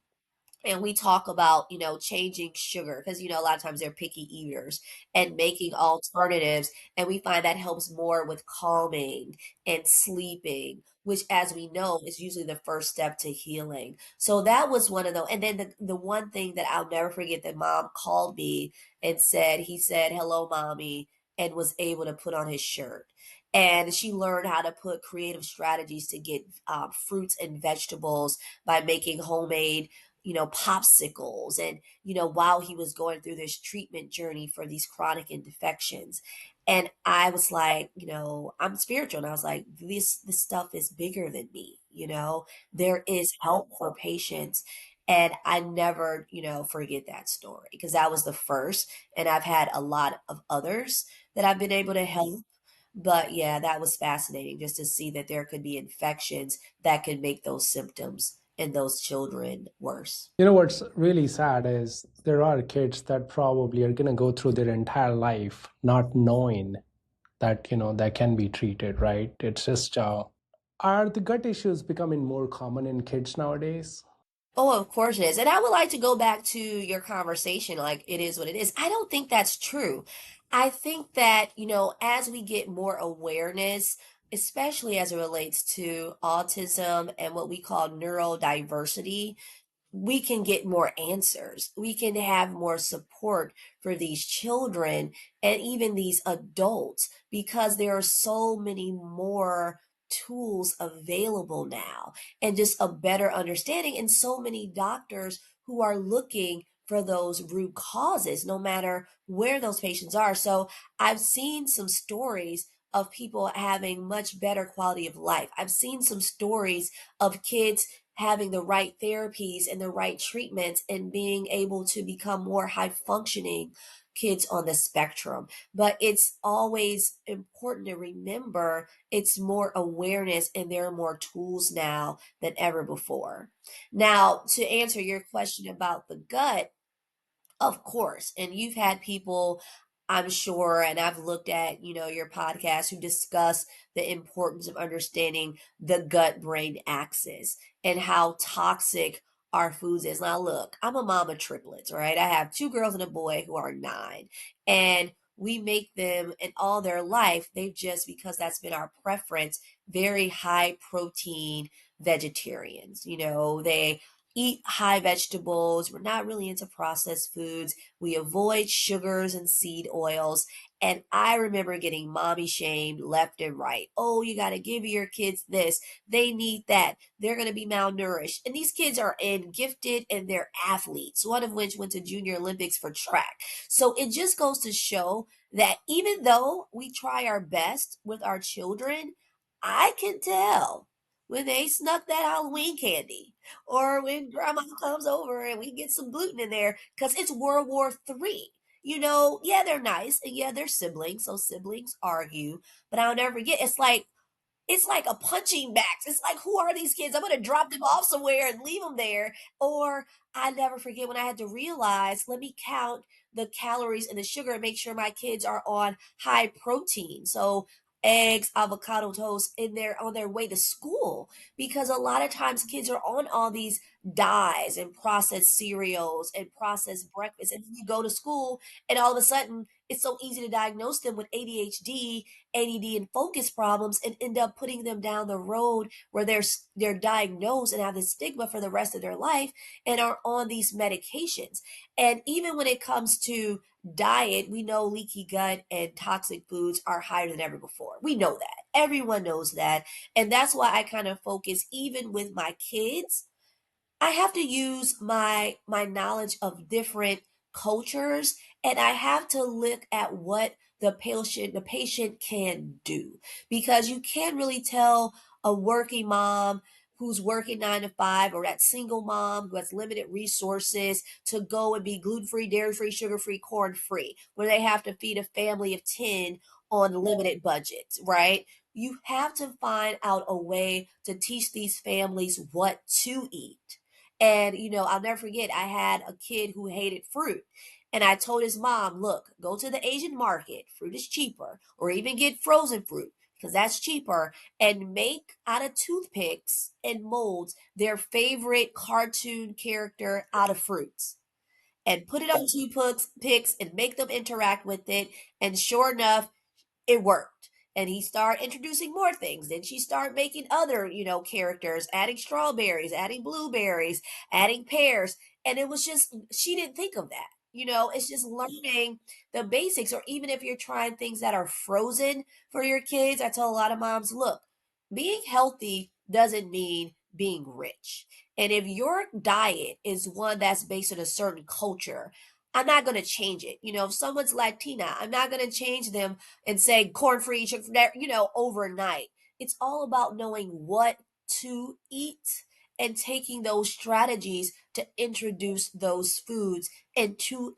and we talk about changing sugar because a lot of times they're picky eaters and making alternatives, and we find that helps more with calming and sleeping, which, as we know, is usually the first step to healing. So that was one of those. And then the one thing that I'll never forget, that mom called me and said, he said hello mommy, and was able to put on his shirt, and she learned how to put creative strategies to get fruits and vegetables by making homemade popsicles. And, while he was going through this treatment journey for these chronic infections. And I was like, I'm spiritual. And I was like, this stuff is bigger than me. There is help for patients. And I never, forget that story because that was the first. And I've had a lot of others that I've been able to help. But yeah, that was fascinating just to see that there could be infections that could make those symptoms in those children worse. You know what's really sad is there are kids that probably are going to go through their entire life not knowing that, that can be treated, right? It's just, are the gut issues becoming more common in kids nowadays? Oh, of course it is. And I would like to go back to your conversation, like it is what it is. I don't think that's true. I think that, as we get more awareness, especially as it relates to autism and what we call neurodiversity, we can get more answers. We can have more support for these children and even these adults because there are so many more tools available now and just a better understanding, and so many doctors who are looking for those root causes no matter where those patients are. So I've seen some stories of people having much better quality of life. I've seen some stories of kids having the right therapies and the right treatments and being able to become more high functioning kids on the spectrum. But it's always important to remember it's more awareness and there are more tools now than ever before. Now, to answer your question about the gut, of course. And you've had people, I'm sure, and I've looked at, your podcast who discuss the importance of understanding the gut brain axis and how toxic our foods is. Now, look, I'm a mom of triplets, right? I have two girls and a boy who are 9. And we make them, and all their life, they've just, because that's been our preference, very high protein vegetarians. They eat high vegetables. We're not really into processed foods. We avoid sugars and seed oils. And I remember getting mommy shamed left and right. Oh, you got to give your kids this. They need that. They're going to be malnourished. And these kids are gifted and they're athletes, one of which went to Junior Olympics for track. So it just goes to show that even though we try our best with our children, I can tell when they snuck that Halloween candy or when grandma comes over and we get some gluten in there because it's World War III. Yeah, they're nice and yeah, they're siblings, so siblings argue, but I'll never forget. It's like it's like a punching bag. It's like, who are these kids? I'm going to drop them off somewhere and leave them there. Or I never forget when I had to realize, let me count the calories and the sugar and make sure my kids are on high protein. So eggs, avocado toast, and they're on their way to school, because a lot of times kids are on all these dyes and processed cereals and processed breakfast. And then you go to school and all of a sudden it's so easy to diagnose them with ADHD, ADD, and focus problems, and end up putting them down the road where they're diagnosed and have this stigma for the rest of their life and are on these medications. And even when it comes to diet, we know leaky gut and toxic foods are higher than ever before. We know that. Everyone knows that. And that's why I kind of focus even with my kids. I have to use my knowledge of different cultures, and I have to look at what the patient can do, because you can't really tell a working mom who's working 9 to 5, or that single mom who has limited resources, to go and be gluten-free, dairy-free, sugar-free, corn-free, where they have to feed a family of 10 on limited budgets, right? You have to find out a way to teach these families what to eat. And, I'll never forget, I had a kid who hated fruit. And I told his mom, look, go to the Asian market. Fruit is cheaper. Or even get frozen fruit, because that's cheaper. And make out of toothpicks and molds their favorite cartoon character out of fruits. And put it on toothpicks and make them interact with it. And sure enough, it worked. And he started introducing more things. Then she started making other, characters, adding strawberries, adding blueberries, adding pears. And it was just, she didn't think of that. It's just learning the basics. Or even if you're trying things that are frozen for your kids, I tell a lot of moms, look, being healthy doesn't mean being rich. And if your diet is one that's based on a certain culture, I'm not going to change it. If someone's Latina, I'm not going to change them and say corn free, overnight. It's all about knowing what to eat and taking those strategies to introduce those foods into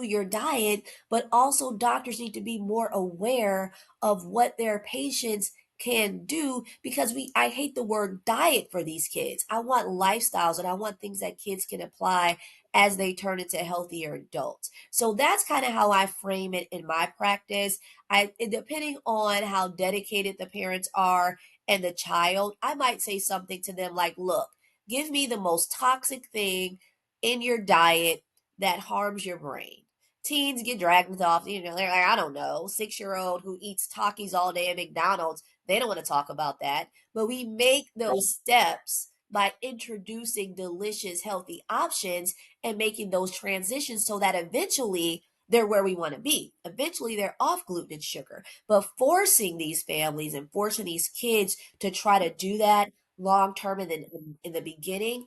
your diet. But also, doctors need to be more aware of what their patients can do, because I hate the word diet for these kids. I want lifestyles, and I want things that kids can apply as they turn into healthier adults. So that's kind of how I frame it in my practice. Depending on how dedicated the parents are and the child, I might say something to them like, look, give me the most toxic thing in your diet that harms your brain. Teens get dragged off, they're like, I don't know, 6-year-old who eats Takis all day at McDonald's. They don't want to talk about that. But we make those steps by introducing delicious, healthy options and making those transitions so that eventually they're where we want to be. Eventually, they're off gluten and sugar. But forcing these families and forcing these kids to try to do that long term in the beginning,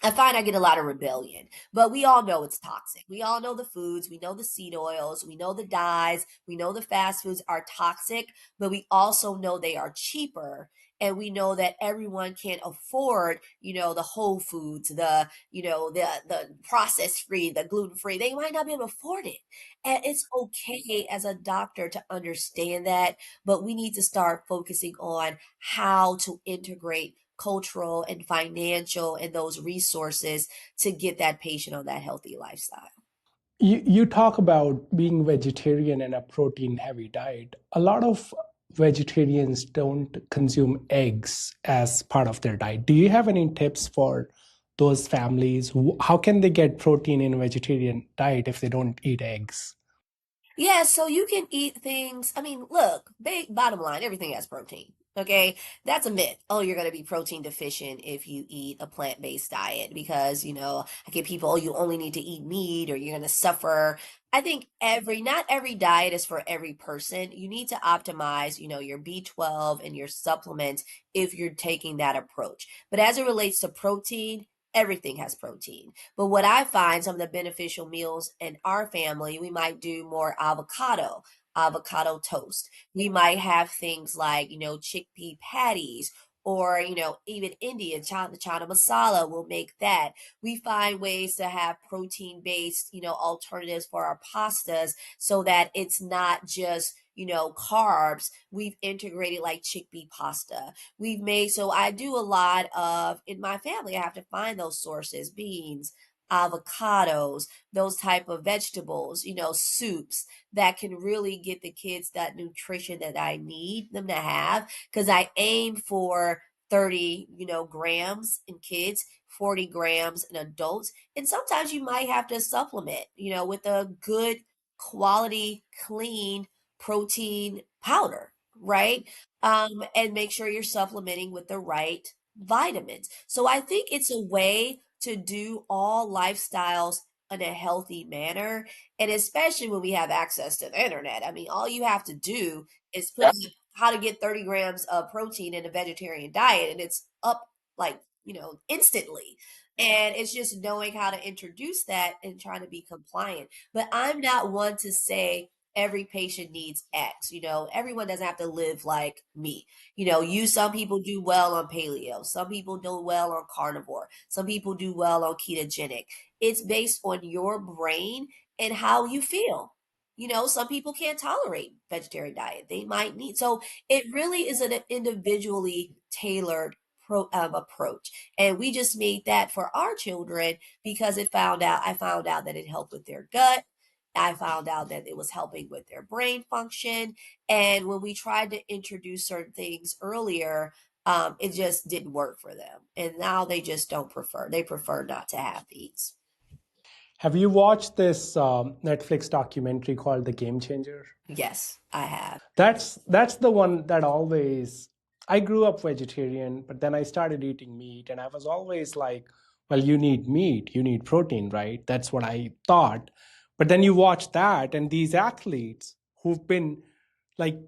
I find I get a lot of rebellion, but we all know it's toxic. We all know the foods, we know the seed oils, we know the dyes, we know the fast foods are toxic, but we also know they are cheaper. And we know that everyone can't afford, the whole foods, the processed free, the gluten free. They might not be able to afford it. And it's okay as a doctor to understand that, but we need to start focusing on how to integrate cultural and financial and those resources to get that patient on that healthy lifestyle. You talk about being vegetarian and a protein heavy diet. A lot of vegetarians don't consume eggs as part of their diet. Do you have any tips for those families? How can they get protein in a vegetarian diet if they don't eat eggs? Yeah, so you can eat things. I mean, look, big bottom line, everything has protein. Okay, that's a myth. Oh, you're going to be protein deficient if you eat a plant-based diet, because, I get people, oh, you only need to eat meat or you're going to suffer. I think not every diet is for every person. You need to optimize, your B12 and your supplements if you're taking that approach. But as it relates to protein, everything has protein. But what I find, some of the beneficial meals in our family, we might do more avocado toast. We might have things like, chickpea patties, or, even Indian chana masala, will make that. We find ways to have protein based, alternatives for our pastas, so that it's not just, carbs, we've integrated like chickpea pasta. We've made, so I do a lot of, in my family, I have to find those sources, beans, avocados, those type of vegetables, soups that can really get the kids that nutrition that I need them to have. Because I aim for 30, grams in kids, 40 grams in adults. And sometimes you might have to supplement, with a good quality, clean protein powder, right? And make sure you're supplementing with the right vitamins. So I think it's a way to do all lifestyles in a healthy manner. And especially when we have access to the internet. I mean, all you have to do is put in how to get 30 grams of protein in a vegetarian diet, and it's up like, instantly. And it's just knowing how to introduce that and trying to be compliant. But I'm not one to say every patient needs X. Everyone doesn't have to live like me. Some people do well on paleo, some people do well on carnivore, some people do well on ketogenic. It's based on your brain and how you feel. Some people can't tolerate vegetarian diet. They might need, so it really is an individually tailored approach. And we just made that for our children because I found out that it helped with their gut. I found out that it was helping with their brain function. And when we tried to introduce certain things earlier, it just didn't work for them. And now they just don't prefer, they prefer not to have these. Have you watched this Netflix documentary called The Game Changer? Yes, I have. That's the one that always, I grew up vegetarian, but then I started eating meat, and I was always like, well, you need meat, you need protein, right? That's what I thought. But then you watch that, and these athletes who've been like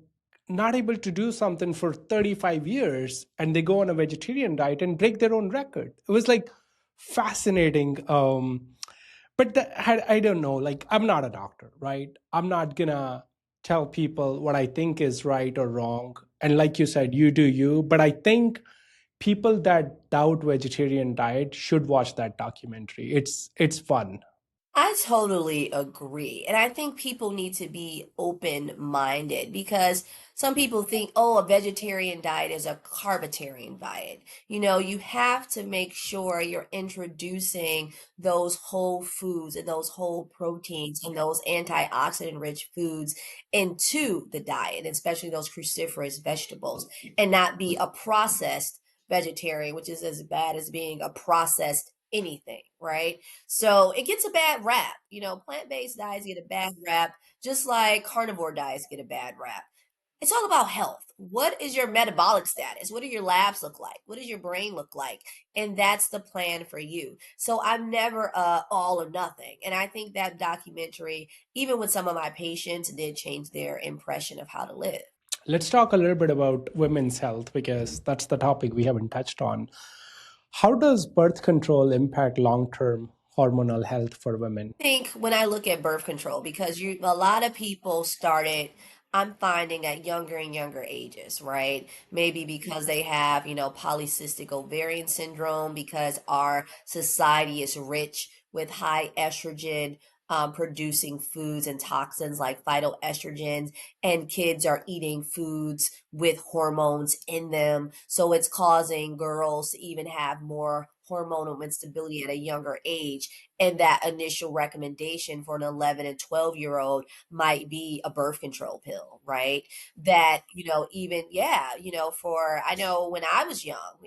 not able to do something for 35 years, and they go on a vegetarian diet and break their own record. It was like fascinating. But I don't know, like, I'm not a doctor, right? I'm not gonna tell people what I think is right or wrong. And like you said, you do you. But I think people that doubt vegetarian diet should watch that documentary. It's fun. I totally agree. And I think people need to be open minded because some people think, oh, a vegetarian diet is a carbitarian diet. You have to make sure you're introducing those whole foods and those whole proteins and those antioxidant rich foods into the diet, especially those cruciferous vegetables, and not be a processed vegetarian, which is as bad as being a processed anything, right? So it gets a bad rap. Plant-based diets get a bad rap, just like carnivore diets get a bad rap. It's all about health. What is your metabolic status? What do your labs look like? What does your brain look like? And that's the plan for you. So I'm never all or nothing. And I think that documentary, even with some of my patients, did change their impression of how to live. Let's talk a little bit about women's health because that's the topic we haven't touched on. How does birth control impact long-term hormonal health for women? Think when I look at birth control, because a lot of people started, I'm finding at younger and younger ages, right? Maybe because they have, polycystic ovarian syndrome, because our society is rich with high estrogen producing foods and toxins like phytoestrogens, and kids are eating foods with hormones in them. So it's causing girls to even have more hormonal instability at a younger age, and that initial recommendation for an 11 and 12-year-old might be a birth control pill, right? That, even, yeah, for, I know when I was young,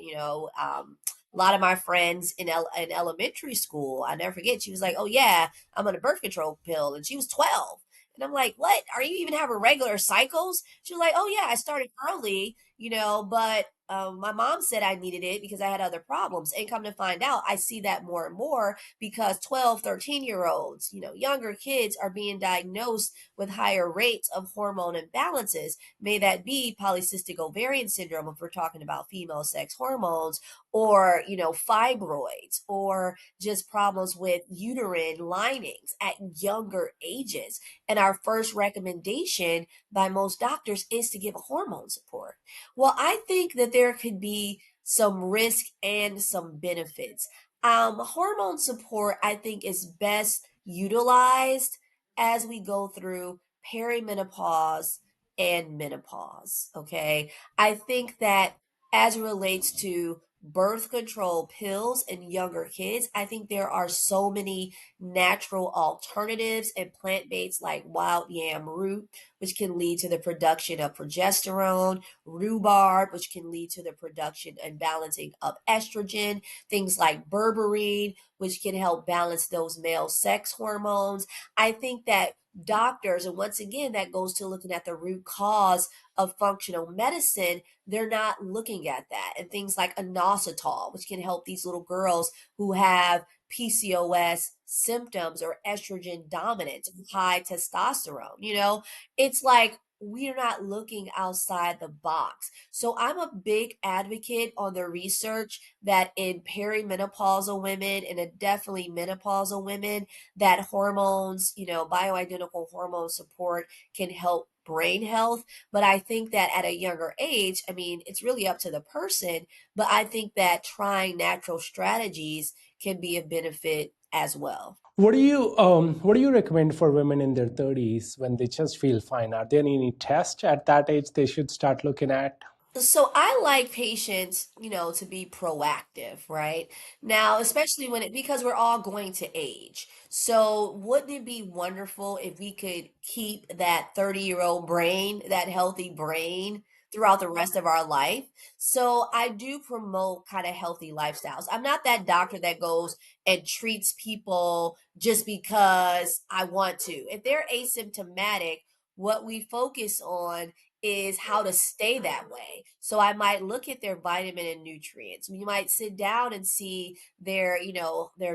a lot of my friends in elementary school, I never forget, she was like, oh, yeah, I'm on a birth control pill. And she was 12. And I'm like, what? Are you even having regular cycles? She was like, oh, yeah, I started early, but my mom said I needed it because I had other problems. And come to find out, I see that more and more because 12, 13-year olds, younger kids are being diagnosed with higher rates of hormone imbalances. May that be polycystic ovarian syndrome, if we're talking about female sex hormones, or, fibroids, or just problems with uterine linings at younger ages. And our first recommendation by most doctors is to give a hormone support. Well, I think that there could be some risk and some benefits. Hormone support, I think, is best utilized as we go through perimenopause and menopause. Okay. I think that as it relates to birth control pills in younger kids, I think there are so many natural alternatives and plant based like wild yam root, which can lead to the production of progesterone, rhubarb, which can lead to the production and balancing of estrogen, things like berberine, which can help balance those male sex hormones. I think that doctors, and once again, that goes to looking at the root cause of functional medicine, they're not looking at that. And things like inositol, which can help these little girls who have PCOS symptoms or estrogen dominance, high testosterone. It's like we're not looking outside the box. So I'm a big advocate on the research that in perimenopausal women and definitely menopausal women, that hormones, bioidentical hormone support can help brain health. But I think that at a younger age, I mean, it's really up to the person, but I think that trying natural strategies can be a benefit as well. What do you recommend for women in their 30s when they just feel fine? Are there any tests at that age they should start looking at? So I like patients, to be proactive, right? Now, especially because we're all going to age. So wouldn't it be wonderful if we could keep that 30-year-old brain, that healthy brain throughout the rest of our life? So I do promote kind of healthy lifestyles. I'm not that doctor that goes and treats people just because I want to. If they're asymptomatic, what we focus on is how to stay that way. So I might look at their vitamin and nutrients. We might sit down and see their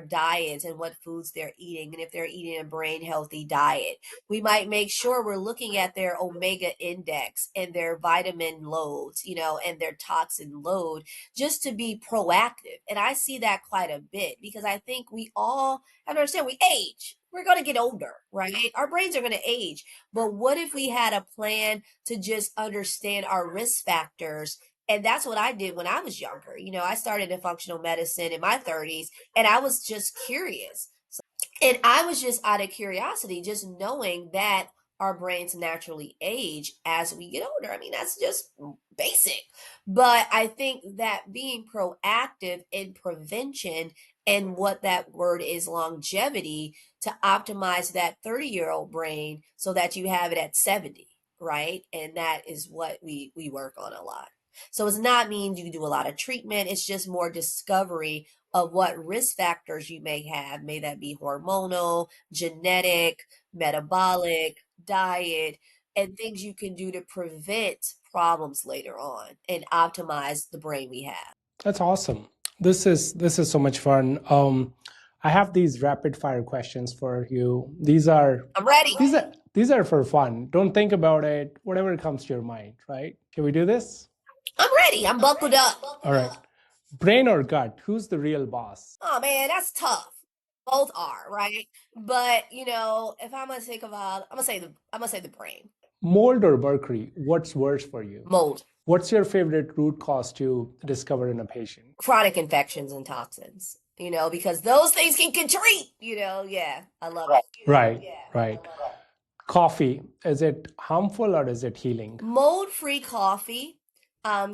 diets and what foods they're eating and if they're eating a brain healthy diet. We might make sure we're looking at their omega index and their vitamin loads, and their toxin load just to be proactive. And I see that quite a bit because I think we all have to understand we age. We're going to get older, right? Our brains are going to age. But what if we had a plan to just understand our risk factors? And that's what I did when I was younger. I started in functional medicine in my 30s and I was just curious. And I was just out of curiosity, just knowing that our brains naturally age as we get older. I mean, that's just basic. But I think that being proactive in prevention and what that word is longevity to optimize that 30-year-old brain so that you have it at 70, right? And that is what we work on a lot. So it's not mean you do a lot of treatment, it's just more discovery of what risk factors you may have. May that be hormonal, genetic, metabolic, diet, and things you can do to prevent problems later on and optimize the brain we have. That's awesome. This is so much fun. I have these rapid fire questions for you. I'm ready. These are for fun. Don't think about it. Whatever comes to your mind, right? Can we do this? I'm ready. I'm buckled up. All right. Brain or gut? Who's the real boss? Oh man, that's tough. Both are, right? But if I'm gonna think about I'm gonna say the brain. Mold or mercury? What's worse for you? Mold. What's your favorite root cause to discover in a patient? Chronic infections and toxins, because those things can treat, yeah, I love it. Right, right. Coffee, is it harmful or is it healing? Mold-free coffee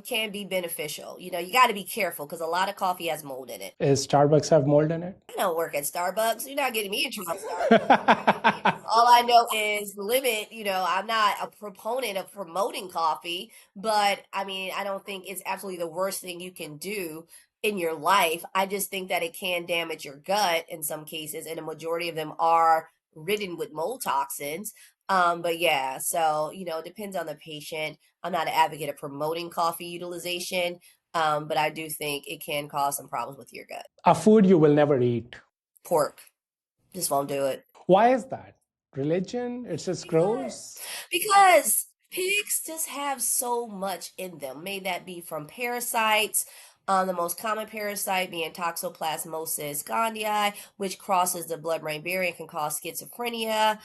can be beneficial. You got to be careful because a lot of coffee has mold in it. Is Starbucks have mold in it? I don't work at Starbucks. You're not getting me in trouble. All I know is limit, I'm not a proponent of promoting coffee, but I mean, I don't think it's absolutely the worst thing you can do in your life. I just think that it can damage your gut in some cases, and a majority of them are ridden with mold toxins. But yeah, so, it depends on the patient. I'm not an advocate of promoting coffee utilization, but I do think it can cause some problems with your gut. A food you will never eat. Pork, just won't do it. Why is that? Religion? It's just gross? Because pigs just have so much in them. May that be from parasites. The most common parasite being Toxoplasmosis gondii, which crosses the blood-brain barrier and can cause schizophrenia.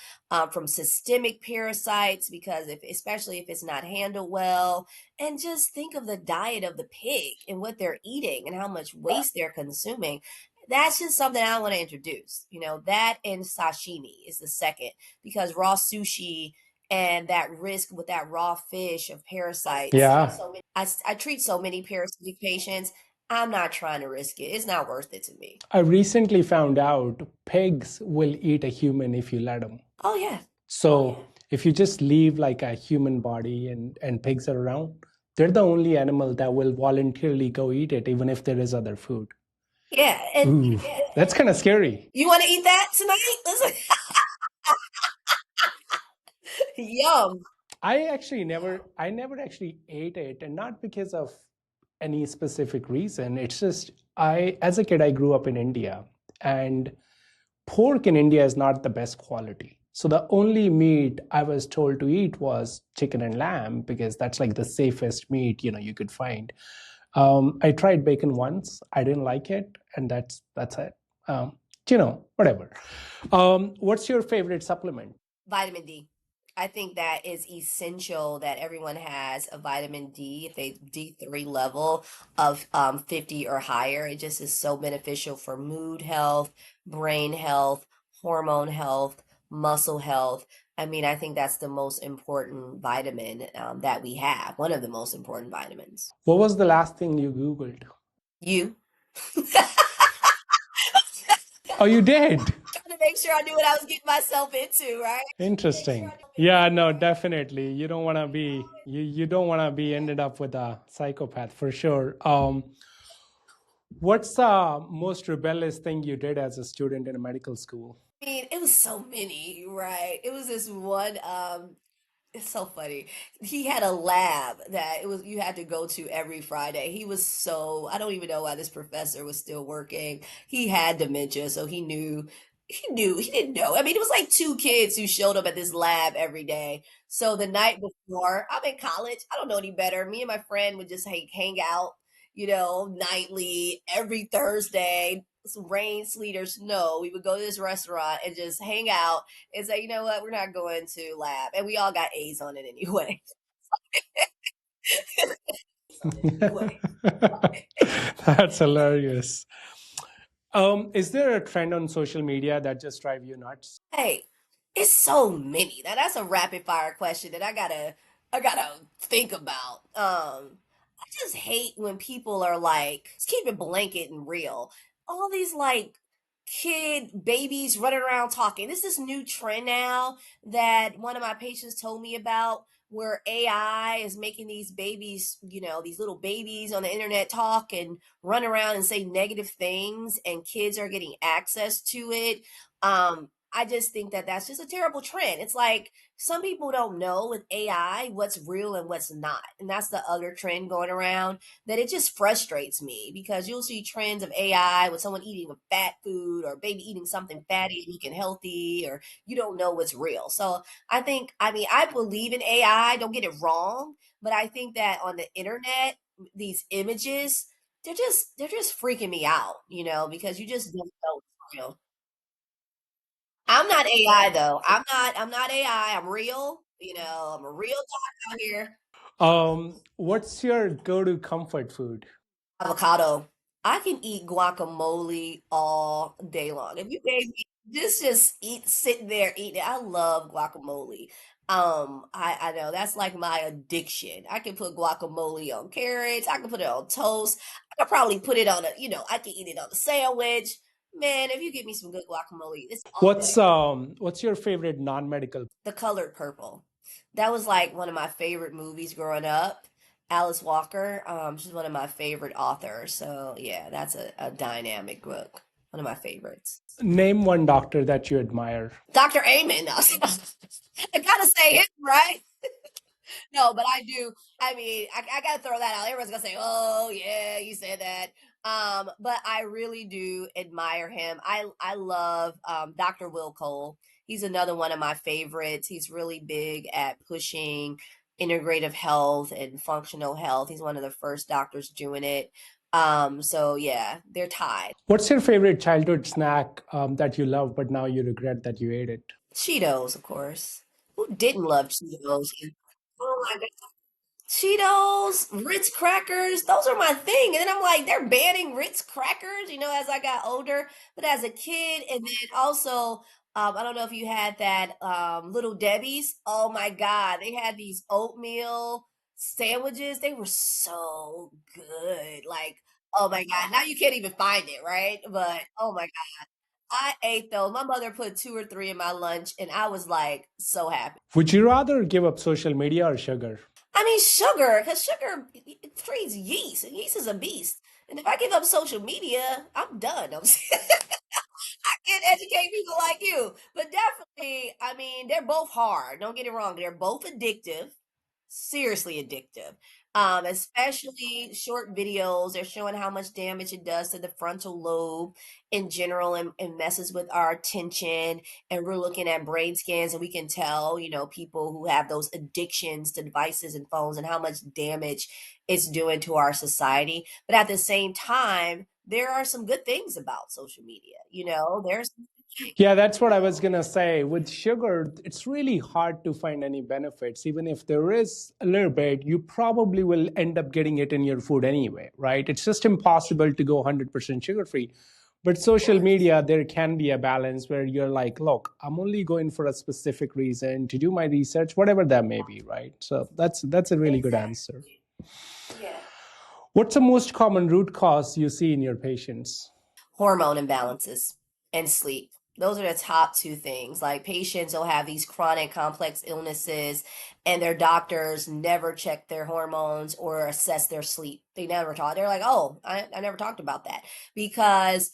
From systemic parasites, because especially if it's not handled well. And just think of the diet of the pig and what they're eating and how much waste they're consuming. That's just something I want to introduce. That and sashimi is the second because raw sushi and that risk with that raw fish of parasites. Yeah. I treat so many parasitic patients. I'm not trying to risk it. It's not worth it to me. I recently found out pigs will eat a human if you let them. Oh yeah. So if you just leave like a human body and pigs are around, they're the only animal that will voluntarily go eat it, even if there is other food. Yeah, and Ooh, that's kind of scary. you want to eat that tonight? Yum. I never actually ate it, and not because of any specific reason. It's just as a kid, I grew up in India, and pork in India is not the best quality. So the only meat I was told to eat was chicken and lamb because that's like the safest meat you could find. I tried bacon once. I didn't like it, and that's it. Whatever. What's your favorite supplement? Vitamin D. I think that is essential that everyone has a vitamin D if they D3 level of 50 or higher. It just is so beneficial for mood health, brain health, hormone health, muscle health. I mean, I think that's the most important vitamin that we have, one of the most important vitamins. What was the last thing you Googled? You? Oh, you did? Trying to make sure I knew what I was getting myself into, right? Interesting. Yeah, no, definitely. You don't want to be ended up with a psychopath for sure. What's the most rebellious thing you did as a student in a medical school? I mean, it was so many, right? It was this one, it's so funny. He had a lab that it was you had to go to every Friday. He was so I don't even know why this professor was still working. He had dementia, so he didn't know. I mean, it was like two kids who showed up at this lab every day. So the night before, I'm in college. I don't know any better. Me and my friend would just hang out, nightly every Thursday. Some rain, sleet, or snow. We would go to this restaurant and just hang out and say, you know what, we're not going to lab. And we all got A's on it anyway. That's hilarious. Is there a trend on social media that just drive you nuts? Hey, it's so many. Now that's a rapid fire question that I gotta think about. I just hate when people are like, let's keep it blanket and real. All these like kid babies running around talking. There's this new trend now that one of my patients told me about where AI is making these babies, these little babies on the internet talk and run around and say negative things, and kids are getting access to it. I just think that that's just a terrible trend. It's like some people don't know with AI what's real and what's not. And that's the other trend going around that it just frustrates me because you'll see trends of AI with someone eating a fat food or baby eating something fatty and looking healthy, or you don't know what's real. So I mean, I believe in AI, don't get it wrong, but I think that on the internet, these images, they're just freaking me out, because you just don't know what's real. I'm not AI though. I'm not AI. I'm real. I'm a real doc out here. What's your go-to comfort food? Avocado. I can eat guacamole all day long. If you gave me just eat sitting there eating it. I love guacamole. I know that's like my addiction. I can put guacamole on carrots, I can put it on toast, I could probably put it on I can eat it on a sandwich. Man, if you give me some good guacamole, it's all What's day. um what's your favorite non-medical? The Colored Purple. That was like one of my favorite movies growing up. Alice Walker, she's one of my favorite authors. So yeah, that's a dynamic book. One of my favorites. Name one doctor that you admire. Dr. Amen. I gotta say him, right? No, but I do. I mean, I gotta throw that out. Everyone's gonna say, "Oh, yeah, you said that." But I really do admire him. I love Dr. Will Cole. He's another one of my favorites. He's really big at pushing integrative health and functional health. He's one of the first doctors doing it. So yeah, they're tied. What's your favorite childhood snack that you love but now you regret that you ate it? Cheetos, of course. Who didn't love Cheetos? Oh my Cheetos, Ritz crackers, those are my thing. And then I'm like, they're banning Ritz crackers, as I got older. But as a kid, and then also I don't know if you had that Little Debbie's. Oh my God, they had these oatmeal sandwiches. They were so good. Like, oh my God, now you can't even find it, right? But oh my God, I ate those. My mother put two or three in my lunch, and I was like so happy. Would you rather give up social media or sugar? I mean, sugar, because sugar it creates yeast, and yeast is a beast. And if I give up social media, I'm done. I can't educate people like you. But definitely, I mean, they're both hard. Don't get it wrong. They're both addictive, seriously addictive. Especially short videos. They're showing how much damage it does to the frontal lobe in general and messes with our attention. And we're looking at brain scans and we can tell, people who have those addictions to devices and phones and how much damage it's doing to our society. But at the same time, there are some good things about social media. There's some good things. Yeah, that's what I was going to say. With sugar, it's really hard to find any benefits. Even if there is a little bit, you probably will end up getting it in your food anyway, right? It's just impossible to go 100% sugar free. But Of social course. media, there can be a balance where you're like, look, I'm only going for a specific reason to do my research, whatever that may be, right? So that's a really good answer. Exactly. Yeah. What's the most common root cause you see in your patients? Hormone imbalances and sleep. Those are the top two things. Like patients will have these chronic complex illnesses and their doctors never check their hormones or assess their sleep. They never talk. They're like, oh, I never talked about that because,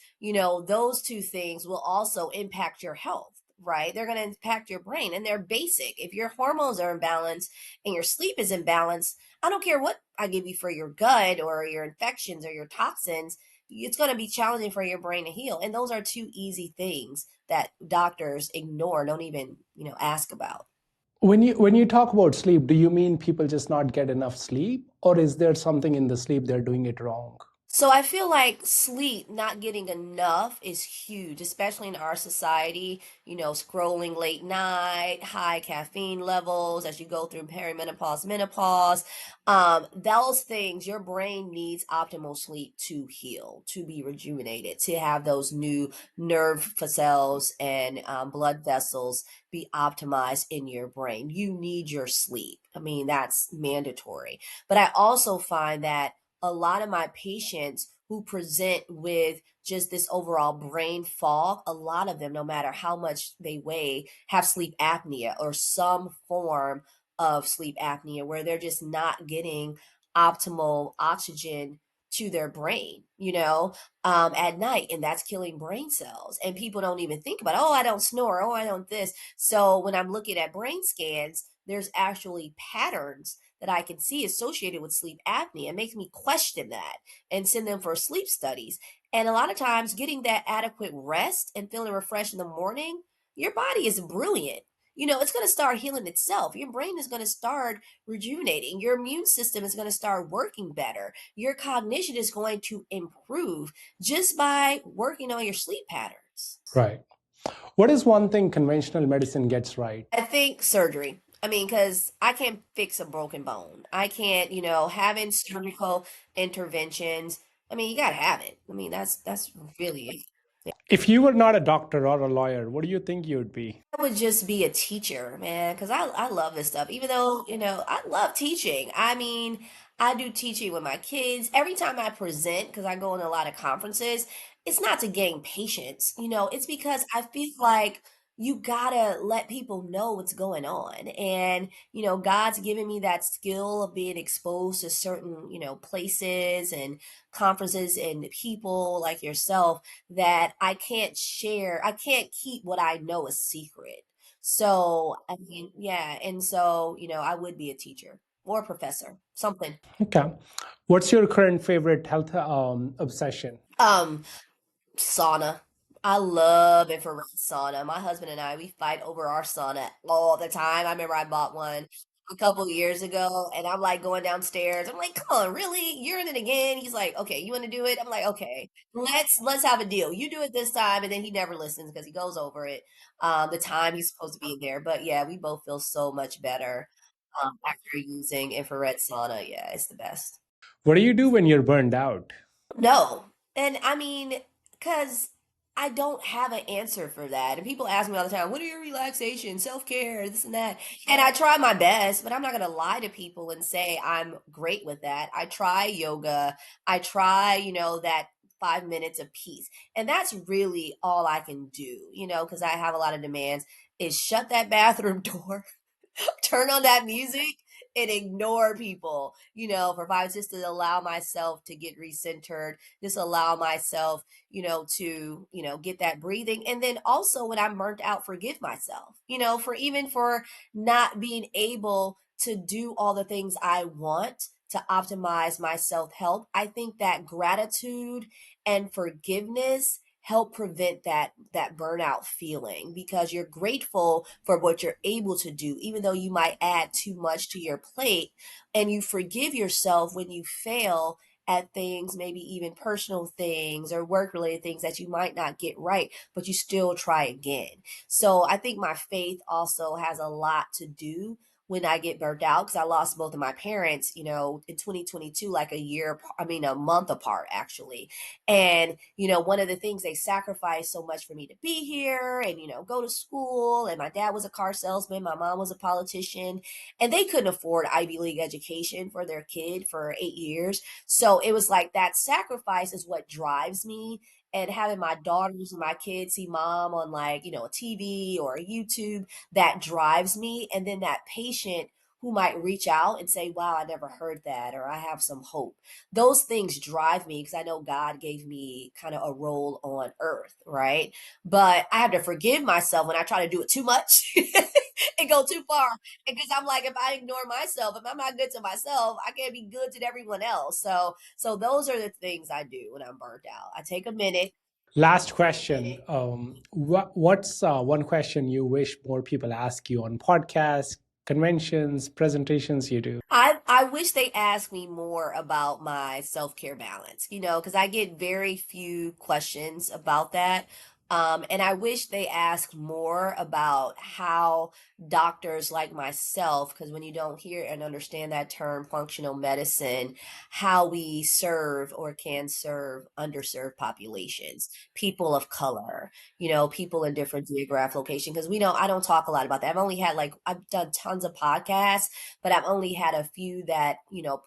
those two things will also impact your health. Right? They're going to impact your brain and they're basic. If your hormones are imbalanced and your sleep is imbalanced, I don't care what I give you for your gut or your infections or your toxins, it's going to be challenging for your brain to heal. And those are two easy things that doctors ignore, don't even, ask about. When you talk about sleep, do you mean people just not get enough sleep, or is there something in the sleep they're doing it wrong? So I feel like sleep, not getting enough is huge, especially in our society. Scrolling late night, high caffeine levels as you go through perimenopause, menopause. Those things, your brain needs optimal sleep to heal, to be rejuvenated, to have those new nerve cells and blood vessels be optimized in your brain. You need your sleep. I mean, that's mandatory. But I also find that a lot of my patients who present with just this overall brain fog, a lot of them, no matter how much they weigh, have sleep apnea or some form of sleep apnea where they're just not getting optimal oxygen to their brain, at night. And that's killing brain cells. And people don't even think about, oh, I don't snore. Oh, I don't this. So when I'm looking at brain scans, there's actually patterns that I can see associated with sleep apnea. It makes me question that and send them for sleep studies. And a lot of times, getting that adequate rest and feeling refreshed in the morning, your body is brilliant. It's going to start healing itself. Your brain is going to start rejuvenating. Your immune system is going to start working better. Your cognition is going to improve just by working on your sleep patterns. Right. What is one thing conventional medicine gets right? I think surgery. I mean, because I can't fix a broken bone. I can't, having surgical interventions. I mean, you gotta have it. I mean, that's really it. If you were not a doctor or a lawyer, what do you think you would be? I would just be a teacher, man, because I love this stuff. Even though, I love teaching. I mean, I do teaching with my kids. Every time I present, because I go in a lot of conferences, it's not to gain patience, it's because I feel like you gotta let people know what's going on. And, God's given me that skill of being exposed to certain, places and conferences and people like yourself that I can't share. I can't keep what I know a secret. So, I mean, yeah. And so, I would be a teacher or a professor, something. Okay. What's your current favorite health obsession? Um, Sauna. I love infrared sauna. My husband and I, we fight over our sauna all the time. I remember I bought one a couple of years ago and I'm like going downstairs. I'm like, come on, really? You're in it again? He's like, okay, you want to do it? I'm like, okay, let's have a deal. You do it this time, and then he never listens because he goes over it the time he's supposed to be there. But yeah, we both feel so much better after using infrared sauna. Yeah, it's the best. What do you do when you're burned out? No. And I mean, because I don't have an answer for that. And people ask me all the time, what are your relaxation, self-care, this and that? And I try my best, but I'm not going to lie to people and say I'm great with that. I try yoga. I try, that 5 minutes of peace. And that's really all I can do, because I have a lot of demands is shut that bathroom door, turn on that music and ignore people, for 5 just to allow myself to get recentered, just allow myself, to, get that breathing. And then also when I'm burnt out, forgive myself, for not being able to do all the things I want to optimize my self-help. I think that gratitude and forgiveness help prevent that burnout feeling because you're grateful for what you're able to do even though you might add too much to your plate, and you forgive yourself when you fail at things, maybe even personal things or work related things that you might not get right, but you still try again. So I think my faith also has a lot to do when I get burnt out because I lost both of my parents, in 2022, like a month apart actually. And, one of the things they sacrificed so much for me to be here and, go to school. And my dad was a car salesman, my mom was a politician, and they couldn't afford Ivy League education for their kid for 8 years. So it was like that sacrifice is what drives me. And having my daughters and my kids see mom on like, a TV or a YouTube, that drives me. And then that patient who might reach out and say, wow, I never heard that, or I have some hope. Those things drive me because I know God gave me kind of a role on earth, right? But I have to forgive myself when I try to do it too much and go too far. Because I'm like, if I ignore myself, if I'm not good to myself, I can't be good to everyone else. So those are the things I do when I'm burnt out. I take a minute. Last question. What's one question you wish more people ask you on podcasts, conventions, presentations you do? I wish they asked me more about my self-care balance, because I get very few questions about that. And I wish they asked more about how doctors like myself, because when you don't hear and understand that term, functional medicine, how we serve or can serve underserved populations, people of color, people in different geographic locations. Because I don't talk a lot about that. I've done tons of podcasts, but I've only had a few that,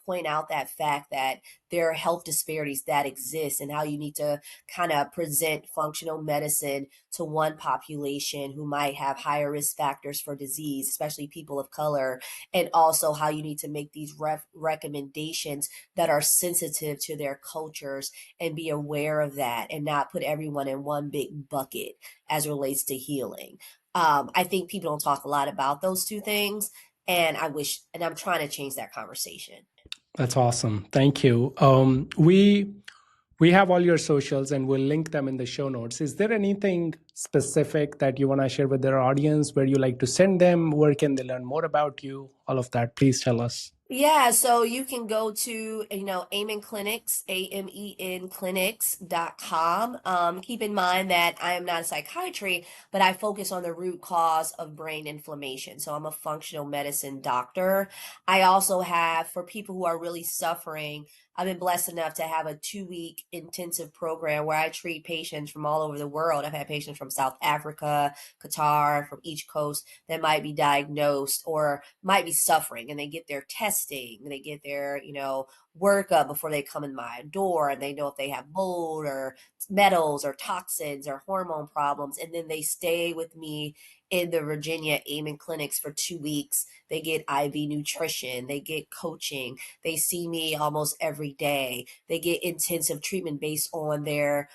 point out that fact that there are health disparities that exist and how you need to kind of present functional medicine to one population who might have higher risk factors for disease, especially people of color, and also how you need to make these recommendations that are sensitive to their cultures and be aware of that and not put everyone in one big bucket as it relates to healing. I think people don't talk a lot about those two things, and I'm trying to change that conversation. That's awesome. Thank you. We have all your socials and we'll link them in the show notes. Is there anything specific that you want to share with their audience where you like to send them? Where can they learn more about you? All of that, please tell us. Yeah, so you can go to, Amen Clinics, AMEN clinics.com. Keep in mind that I am not a psychiatry, but I focus on the root cause of brain inflammation. So I'm a functional medicine doctor. I also have, for people who are really suffering, I've been blessed enough to have a 2-week intensive program where I treat patients from all over the world. I've had patients from South Africa, Qatar, from each coast that might be diagnosed or might be suffering, and they get their testing, they get their, workup before they come in my door, and they know if they have mold or metals or toxins or hormone problems, and then they stay with me in the Virginia Amen clinics for 2 weeks. They get IV nutrition, they get coaching, they see me almost every day, they get intensive treatment based on their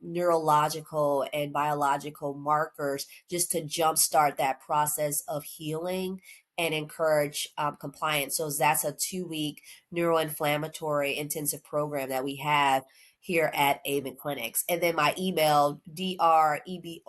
neurological and biological markers just to jumpstart that process of healing and encourage compliance. So that's a 2-week neuroinflammatory intensive program that we have here at Avon Clinics. And then my email, dreboni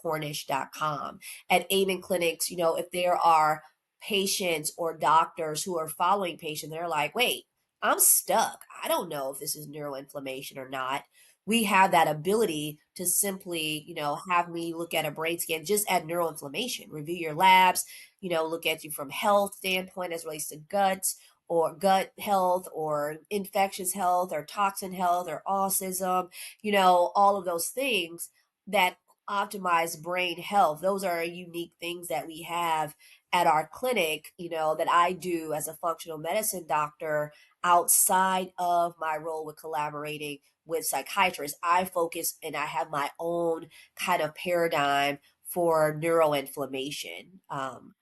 cornish.com. At Avon Clinics, if there are patients or doctors who are following patients, they're like, wait, I'm stuck. I don't know if this is neuroinflammation or not. We have that ability to simply, have me look at a brain scan, just at neuroinflammation, review your labs, look at you from health standpoint as relates to guts, or gut health or infectious health or toxin health or autism, all of those things that optimize brain health. Those are unique things that we have at our clinic, that I do as a functional medicine doctor outside of my role with collaborating with psychiatrists. I focus and I have my own kind of paradigm for neuroinflammation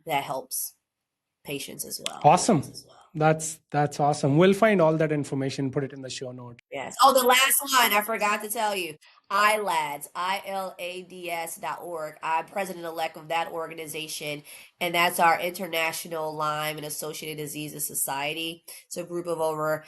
that helps patients as well. Awesome. That's awesome. We'll find all that information, put it in the show notes. Yes. Oh, the last one I forgot to tell you. ILADS, ILADS.org. I'm president-elect of that organization, and that's our International Lyme and Associated Diseases Society. It's a group of over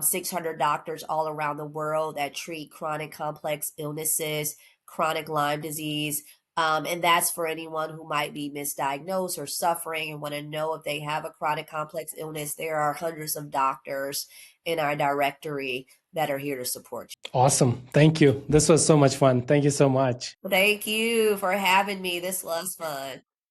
600 doctors all around the world that treat chronic complex illnesses, chronic Lyme disease. And that's for anyone who might be misdiagnosed or suffering and want to know if they have a chronic complex illness. There are hundreds of doctors in our directory that are here to support you. Awesome. Thank you. This was so much fun. Thank you so much. Thank you for having me. This was fun.